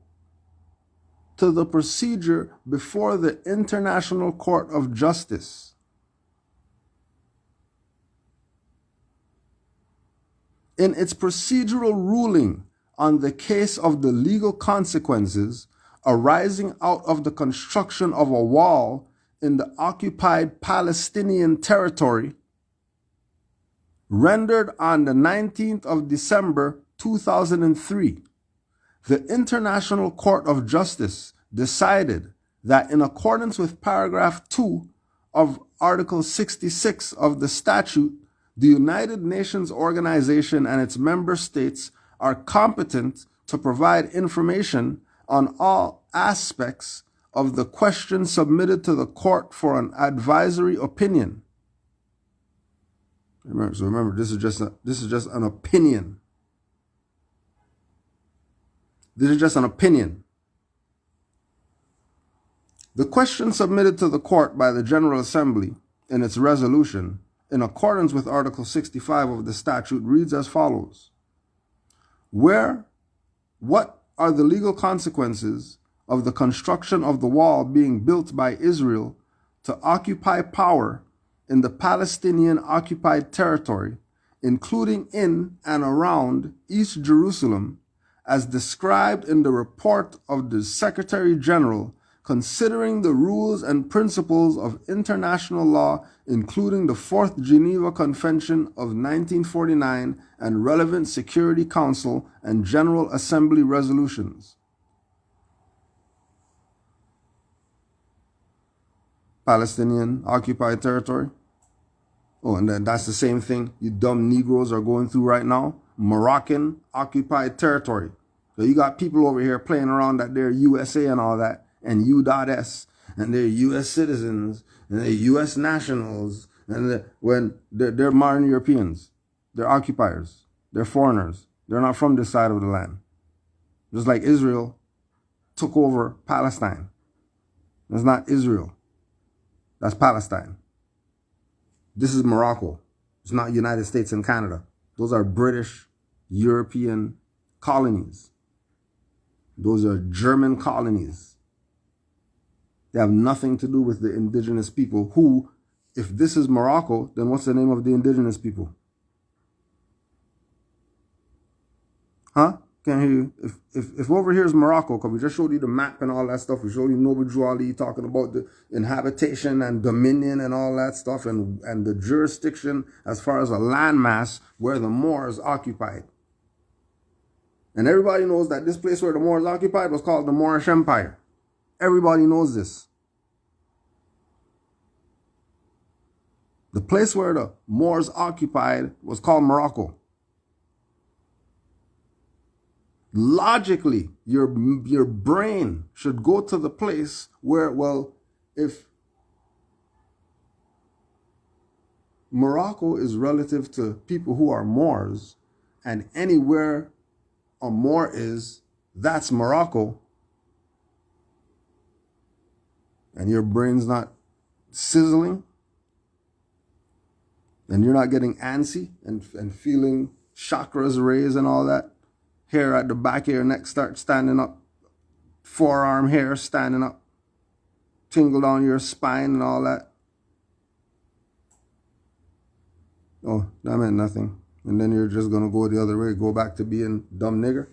to the procedure before the International Court of Justice. In its procedural ruling on the case of the legal consequences arising out of the construction of a wall in the occupied Palestinian territory, rendered on the 19th of December 2003, the International Court of Justice decided that in accordance with paragraph 2 of Article 66 of the statute, the United Nations Organization and its member states are competent to provide information on all aspects of the question submitted to the court for an advisory opinion. Remember, this is just an opinion. This is just an opinion. The question submitted to the court by the General Assembly in its resolution, in accordance with Article 65 of the statute, reads as follows. What are the legal consequences of the construction of the wall being built by Israel to occupy power in the Palestinian occupied territory, including in and around East Jerusalem, as described in the report of the Secretary General, considering the rules and principles of international law, including the Fourth Geneva Convention of 1949 and relevant Security Council and General Assembly resolutions. Palestinian occupied territory. Oh, and then that's the same thing you dumb Negroes are going through right now. Moroccan occupied territory. So you got people over here playing around that they're USA and all that, and U.S. and they're U.S. citizens and they're U.S. nationals, and when they're modern Europeans, they're occupiers, they're foreigners, they're not from this side of the land. Just like Israel took over Palestine. That's not Israel. That's Palestine. This is Morocco. It's not United States and Canada. Those are British, European colonies. Those are German colonies. They have nothing to do with the indigenous people who, if this is Morocco, then what's the name of the indigenous people? Huh? Can't hear you. If over here is Morocco, because we just showed you the map and all that stuff, we showed you Noble Drew Ali talking about the inhabitation and dominion and all that stuff, and the jurisdiction as far as a landmass where the Moors occupied. And everybody knows that this place where the Moors occupied was called the Moorish Empire. Everybody knows this. The place where the Moors occupied was called Morocco. Logically, your brain should go to the place where, well, if Morocco is relative to people who are Moors, and anywhere a Moor is, that's Morocco, and your brain's not sizzling, and you're not getting antsy and feeling chakras raise and all that, hair at the back of your neck start standing up, forearm hair standing up, tingle down your spine and all that. Oh, that meant nothing. And then you're just going to go the other way, go back to being dumb nigger.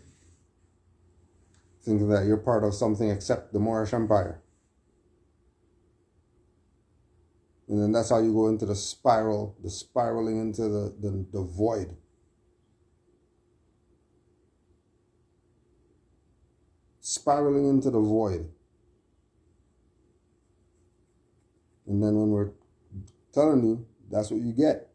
Think that you're part of something except the Moorish Empire. And then that's how you go into the spiraling into the void. Spiraling into the void. And then when we're telling you, that's what you get.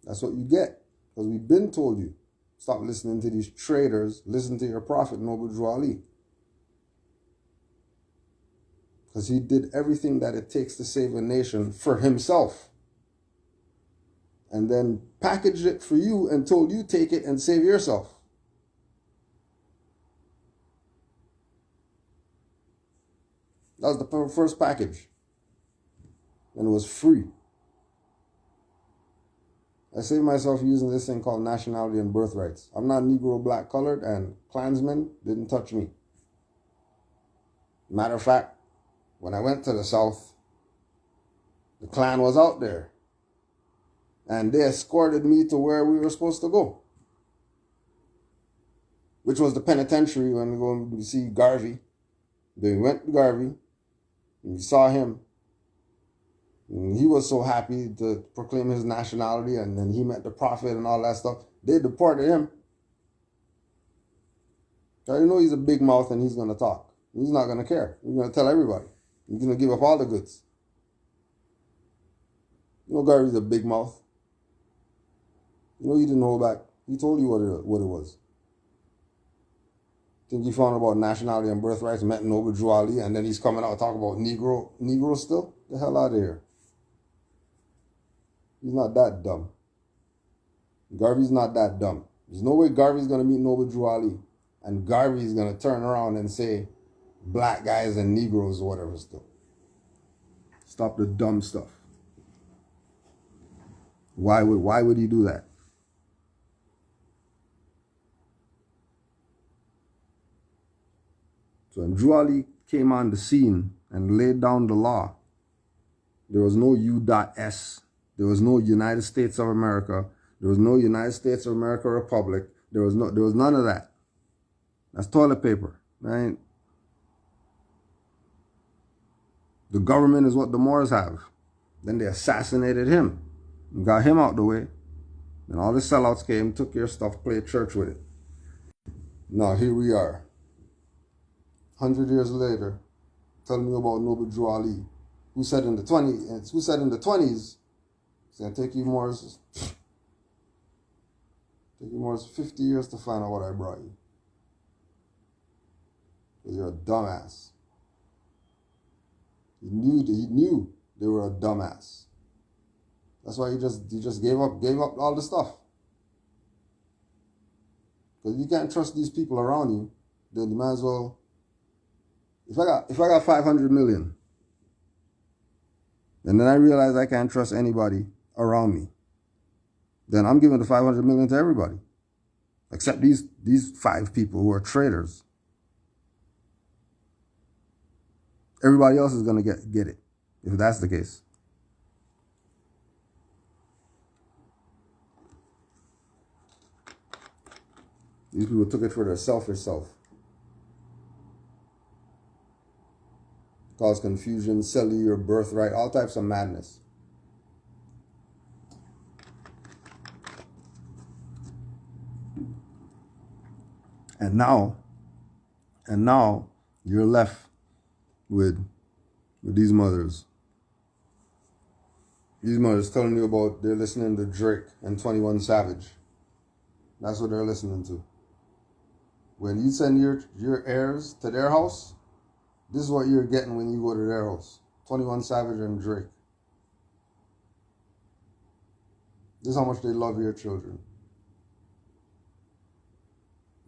That's what you get. Because we've been told you, stop listening to these traitors, listen to your prophet, Noble Drew Ali. Because he did everything that it takes to save a nation for himself. And then packaged it for you and told you take it and save yourself. That was the first package. And it was free. I saved myself using this thing called nationality and birthrights. I'm not Negro, black, colored, and Klansmen didn't touch me. Matter of fact, when I went to the South, the Klan was out there. And they escorted me to where we were supposed to go, which was the penitentiary when we go and see Garvey. They went to Garvey, and we saw him. And he was so happy to proclaim his nationality, and then he met the prophet and all that stuff. They deported him. So you know he's a big mouth and he's going to talk. He's not going to care. He's going to tell everybody. He's going to give up all the goods. You know Garvey's a big mouth. You know he didn't hold back. He told you what it was. Think he found out about nationality and birthrights, met Noble Drew Ali, and then he's coming out talking about Negro still? Get the hell out of here. He's not that dumb. Garvey's not that dumb. There's no way Garvey's going to meet Noble Drew Ali, and Garvey's going to turn around and say black guys and Negroes or whatever still. Stop the dumb stuff. Why would he do that? So when Drew Ali came on the scene and laid down the law, there was no U.S. There was no United States of America. There was no United States of America Republic. There was none of that. That's toilet paper, right? The government is what the Moors have. Then they assassinated him and got him out the way. Then all the sellouts came, took your stuff, played church with it. Now here we are. 100 years later, telling you about Noble Drew Ali, who said in the 20s, it's gonna take you more 50 years to find out what I brought you. Because you're a dumbass. He knew they were a dumbass. That's why he just gave up all the stuff. Because you can't trust these people around you, then you might as well. If I got 500 million, and then I realize I can't trust anybody around me, then I'm giving the 500 million to everybody, except these 5 people who are traitors. Everybody else is gonna get it, if that's the case. These people took it for their selfish self. Cause confusion, sell you your birthright, all types of madness. And now you're left with these mothers. These mothers telling you about they're listening to Drake and 21 Savage. That's what they're listening to. When you send your heirs to their house, this is what you're getting when you go to their house. 21 Savage and Drake. This is how much they love your children.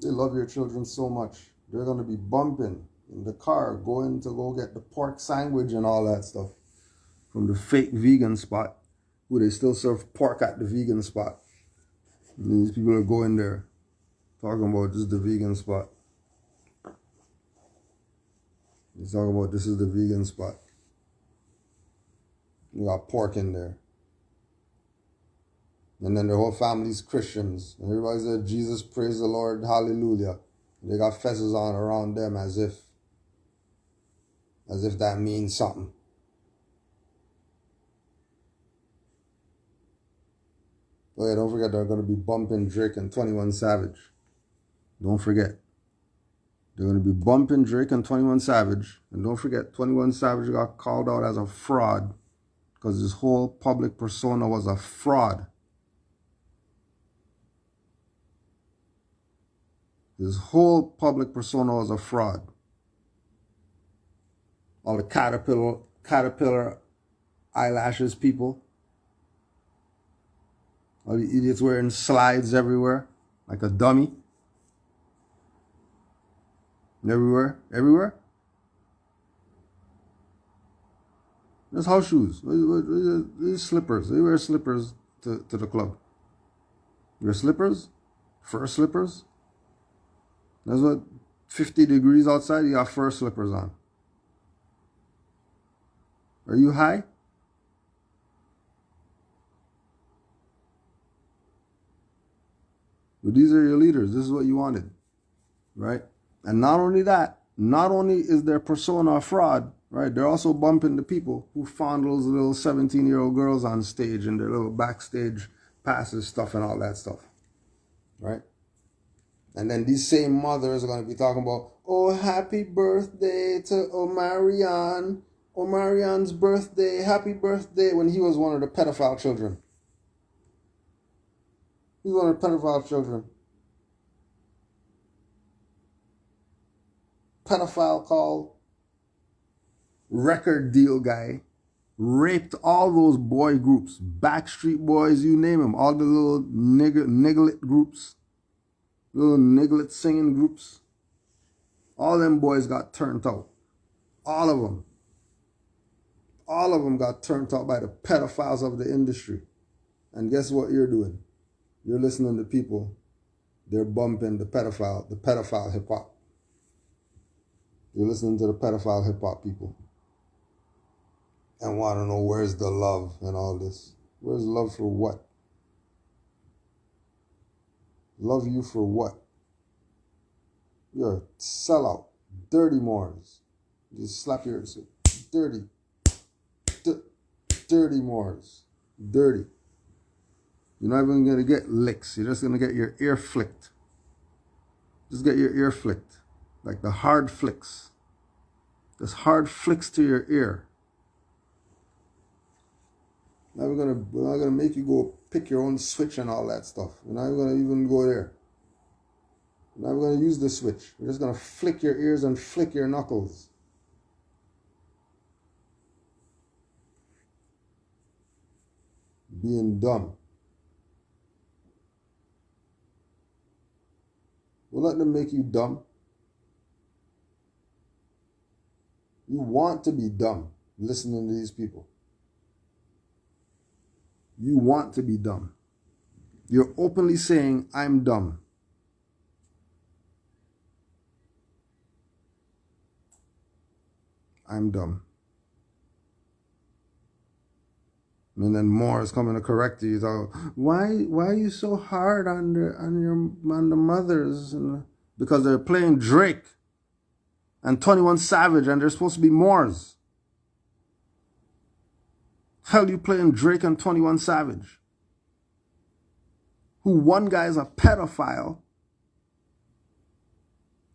They love your children so much. They're going to be bumping in the car, going to go get the pork sandwich and all that stuff from the fake vegan spot, where they still serve pork at the vegan spot. And these people are going there talking about this is the vegan spot. He's talking about this is the vegan spot. You got pork in there. And then their whole family's Christians. And everybody said, Jesus, praise the Lord, hallelujah. They got fezzes on around them as if that means something. Oh yeah, don't forget they're going to be bumping Drake and 21 Savage. Don't forget. They're going to be bumping Drake and 21 Savage. And don't forget, 21 Savage got called out as a fraud because his whole public persona was a fraud. His whole public persona was a fraud. All the caterpillar eyelashes people. All the idiots wearing slides everywhere, like a dummy. Everywhere. There's house shoes. There's slippers. They wear slippers to the club. Your slippers? Fur slippers? That's what, 50 degrees outside, you got fur slippers on. Are you high? But these are your leaders. This is what you wanted, right? And not only that, not only is their persona a fraud, right? They're also bumping the people who fondles little 17-year-old girls on stage and their little backstage passes stuff and all that stuff, right? And then these same mothers are going to be talking about, oh, happy birthday to Omarion. Omarion's birthday, happy birthday, when he was one of the pedophile children. He was one of the pedophile children. Pedophile called record deal guy raped all those boy groups, Backstreet Boys, you name them, all the little niglet groups, little niglet singing groups. All them boys got turned out. All of them. All of them got turned out by the pedophiles of the industry. And guess what you're doing? You're listening to people. They're bumping the pedophile hip hop. You're listening to the pedophile hip hop people. And want to know where's the love and all this. Where's love for what? Love you for what? You're a sellout. Dirty Moors. Just slap your dirty. Dirty Moors. Dirty. You're not even going to get licks. You're just going to get your ear flicked. Just get your ear flicked. Like the hard flicks. Just hard flicks to your ear. Now we're not gonna make you go pick your own switch and all that stuff. We're not gonna even go there. We're not gonna use the switch. We're just gonna flick your ears and flick your knuckles. Being dumb. We'll let them make you dumb. You want to be dumb listening to these people. You want to be dumb. You're openly saying, I'm dumb. I'm dumb. And then more is coming to correct you. So, why are you so hard on the mothers? Because they're playing Drake and 21 Savage and they're supposed to be Moors. Hell, you playing Drake and 21 Savage, who one guy is a pedophile,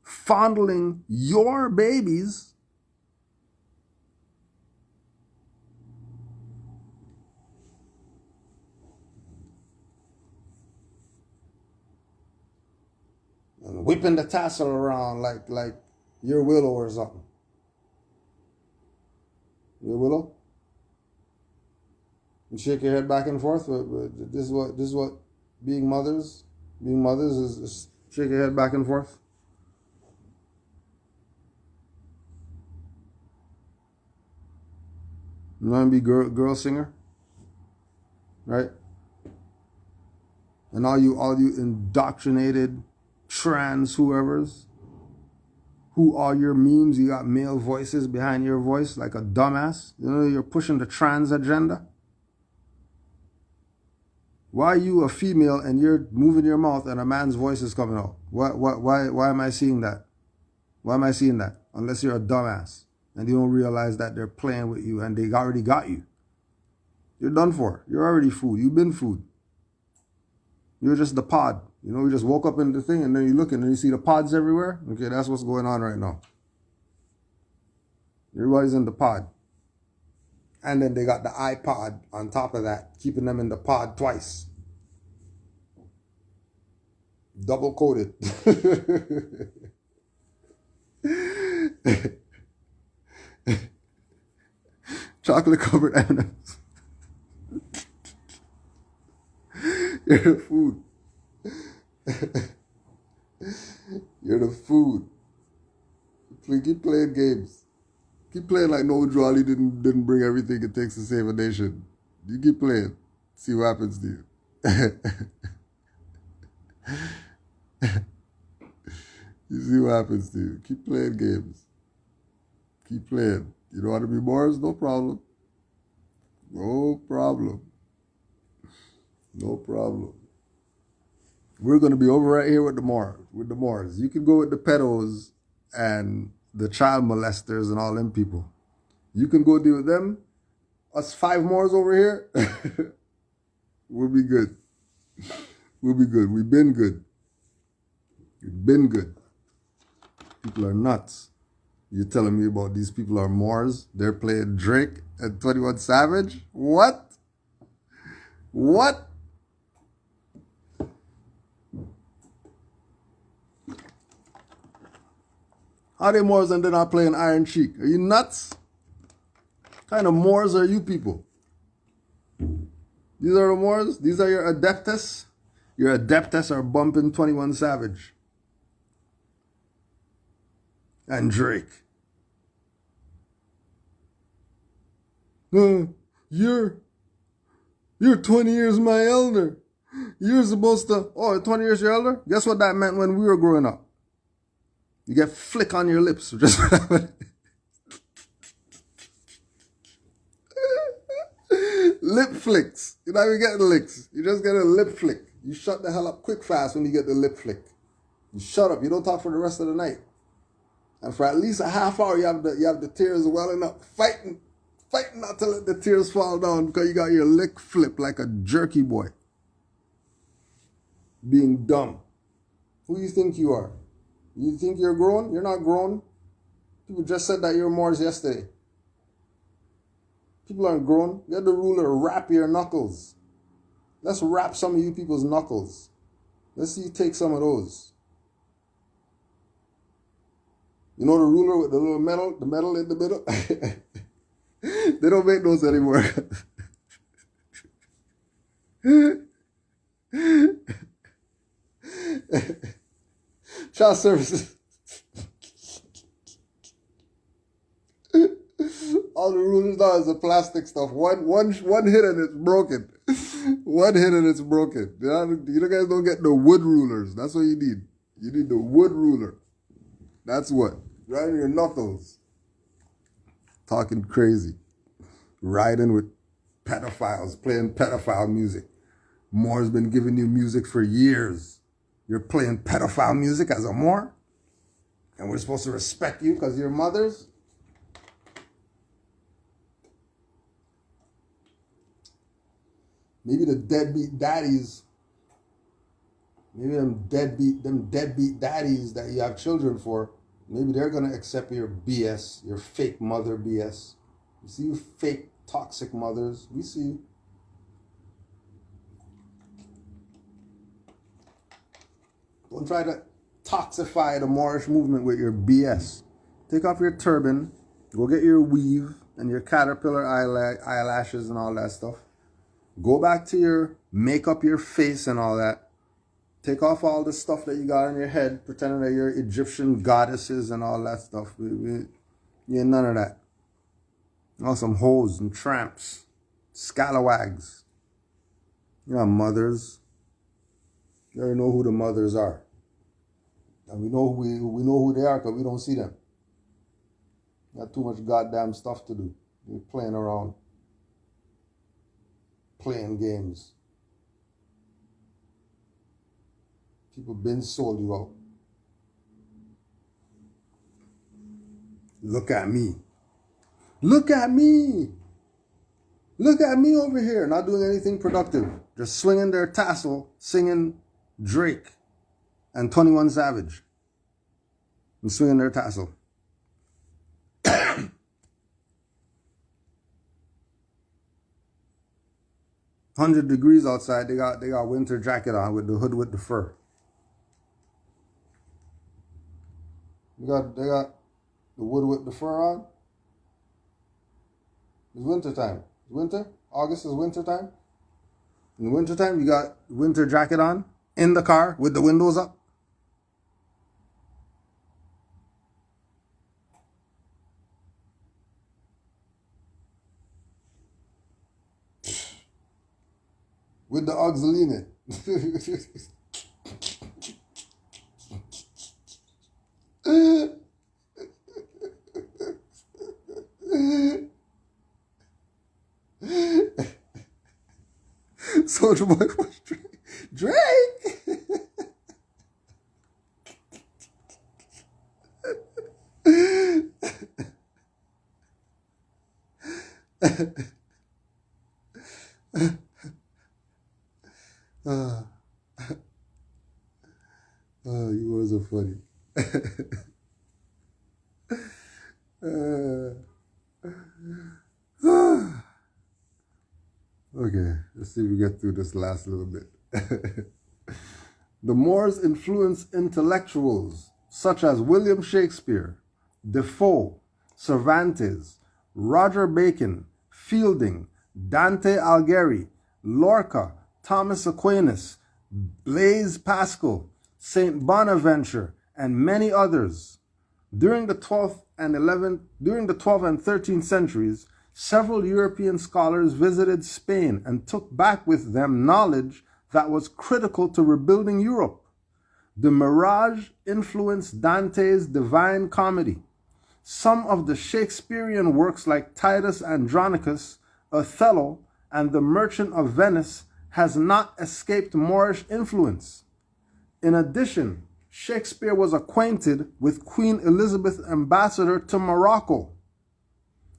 fondling your babies, and whipping the tassel around like you're Willow or something. You're Willow? And shake your head back and forth. But this is what being mothers is shake your head back and forth. You want to be girl singer, right? And all you indoctrinated trans whoever's, who are your memes? You got male voices behind your voice like a dumbass. You know you're pushing the trans agenda. Why are you a female and you're moving your mouth and a man's voice is coming out? Why am I seeing that? Why am I seeing that? Unless you're a dumbass and you don't realize that they're playing with you and they already got you. You're done for. You're already food. You've been food. You're just the pod. You know, you just woke up in the thing and then you look and you see the pods everywhere. Okay, that's what's going on right now. Everybody's in the pod. And then they got the iPod on top of that, keeping them in the pod twice. Double coated. Chocolate covered M&Ms. You're the food. You're the food. Keep playing games. Keep playing like Noah Drawley didn't bring everything it takes to save a nation. You keep playing. See what happens to you. You see what happens to you. Keep playing games. Keep playing. You don't want to be Moors? No problem. No problem. No problem. We're going to be over right here with the Moors. You can go with the pedos and the child molesters and all them people. You can go deal with them. Us 5 Moors over here, we'll be good. We'll be good. We've been good. We've been good. People are nuts. You're telling me about these people are Moors? They're playing Drake and 21 Savage? What? What? How are they Moors and they're not playing Iron Cheek? Are you nuts? What kind of Moors are you people? These are the Moors? These are your Adeptest? Your Adeptest are bumping 21 Savage. And Drake. You're 20 years my elder. You're supposed to, 20 years your elder? Guess what that meant when we were growing up? You get flick on your lips. Just lip flicks. You're not even getting licks. You just get a lip flick. You shut the hell up quick fast when you get the lip flick. You shut up. You don't talk for the rest of the night. And for at least a half hour, you have the tears welling up, fighting not to let the tears fall down because you got your lick flip like a jerky boy. Being dumb. Who you think you are? You think you're grown? You're not grown. People just said that you're Moors yesterday. People aren't grown. Get the ruler, wrap your knuckles. Let's wrap some of you people's knuckles. Let's see you take some of those. You know the ruler with the little metal, the metal in the middle? They don't make those anymore. Child services. All the rulers now is the plastic stuff. One hit and it's broken. One hit and it's broken. You guys don't get the wood rulers. That's what you need. You need the wood ruler. That's what. Right in your knuckles. Talking crazy. Riding with pedophiles. Playing pedophile music. Moor's been giving you music for years. You're playing pedophile music as a Moor? And we're supposed to respect you because you're mothers? Maybe the deadbeat daddies, maybe them deadbeat daddies that you have children for, maybe they're going to accept your BS, your fake mother BS. You see you fake toxic mothers. We see you. Don't try to toxify the Moorish movement with your BS. Take off your turban, go get your weave and your caterpillar eyelashes and all that stuff. Go back to your make up your face and all that. Take off all the stuff that you got on your head, pretending that you're Egyptian goddesses and all that stuff. You ain't none of that. All some hoes and tramps, scalawags. You know, mothers. You already know who the mothers are. And we know who they are because we don't see them. Got too much goddamn stuff to do. You're playing around. Playing games. People been sold you out. Look at me. Look at me. Look at me over here, not doing anything productive. Just swinging their tassel, singing Drake and 21 Savage. And swinging their tassel. 100 degrees outside. They got winter jacket on with the hood with the fur. They got the wood with the fur on. It's winter time. Winter? August is winter time. In the winter time, you got winter jacket on in the car with the windows up. With the Uggs leaning. Soldier Boy was Drake. Drake! You was so funny. Okay, let's see if we get through this last little bit. The Moors influenced intellectuals such as William Shakespeare, Defoe, Cervantes, Roger Bacon, Fielding, Dante Alighieri, Lorca, Thomas Aquinas, Blaise Pascal, Saint Bonaventure, and many others. During the 12th and 13th centuries, several European scholars visited Spain and took back with them knowledge that was critical to rebuilding Europe. The Mirage influenced Dante's Divine Comedy. Some of the Shakespearean works like Titus Andronicus, Othello, and The Merchant of Venice has not escaped Moorish influence. In addition, Shakespeare was acquainted with Queen Elizabeth's ambassador to Morocco.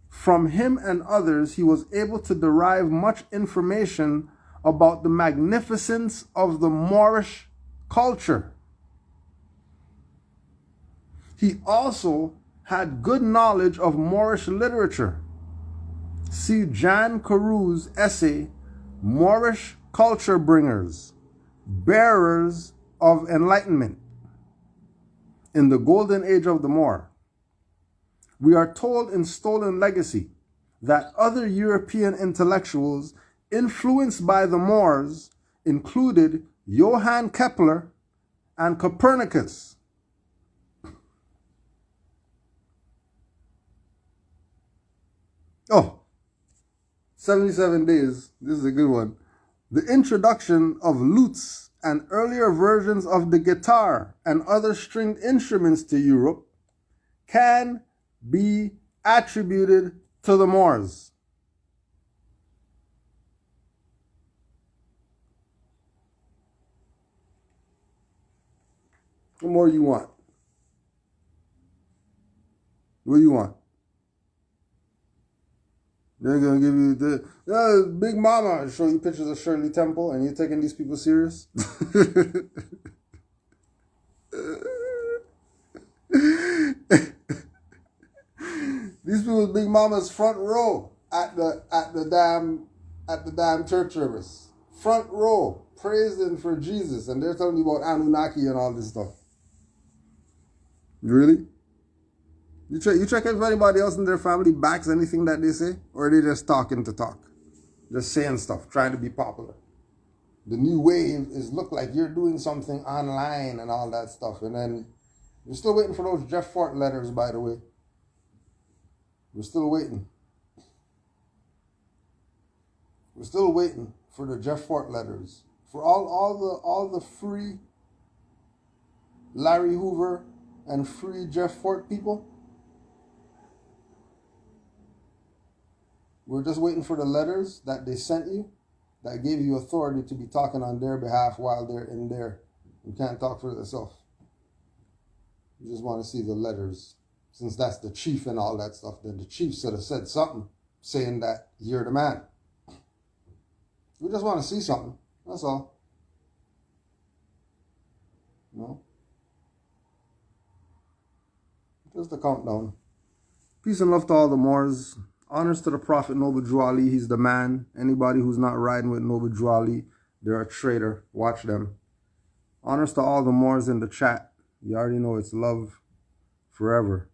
From him and others, he was able to derive much information about the magnificence of the Moorish culture. He also had good knowledge of Moorish literature. See Jan Carews' essay, Moorish Culture Bringers, Bearers of Enlightenment, in the Golden Age of the Moor. We are told in Stolen Legacy that other European intellectuals influenced by the Moors included Johann Kepler and Copernicus. Oh, 77 Days, this is a good one. The introduction of lutes and earlier versions of the guitar and other stringed instruments to Europe can be attributed to the Moors. What more you want? What do you want? They're going to give you the Big Mama, show you pictures of Shirley Temple, and you're taking these people serious? These people's Big Mama's front row at the damn church service. Front row, praising for Jesus, and they're telling you about Anunnaki and all this stuff. Really? You check if anybody else in their family backs anything that they say, or are they just talking to talk? Just saying stuff, trying to be popular. The new wave is look like you're doing something online and all that stuff. And then we're still waiting for those Jeff Fort letters, by the way. We're still waiting. We're still waiting for the Jeff Fort letters. For all the free Larry Hoover and free Jeff Fort people. We're just waiting for the letters that they sent you that gave you authority to be talking on their behalf while they're in there. You can't talk for yourself. You just want to see the letters. Since that's the chief and all that stuff, then the chief should have said something saying that you're the man. We just want to see something. That's all. No? Just a countdown. Peace and love to all the Moors. Honors to the Prophet Noble Drew Ali. He's the man. Anybody who's not riding with Noble Drew Ali, they're a traitor. Watch them. Honors to all the Moors in the chat. You already know it's love forever.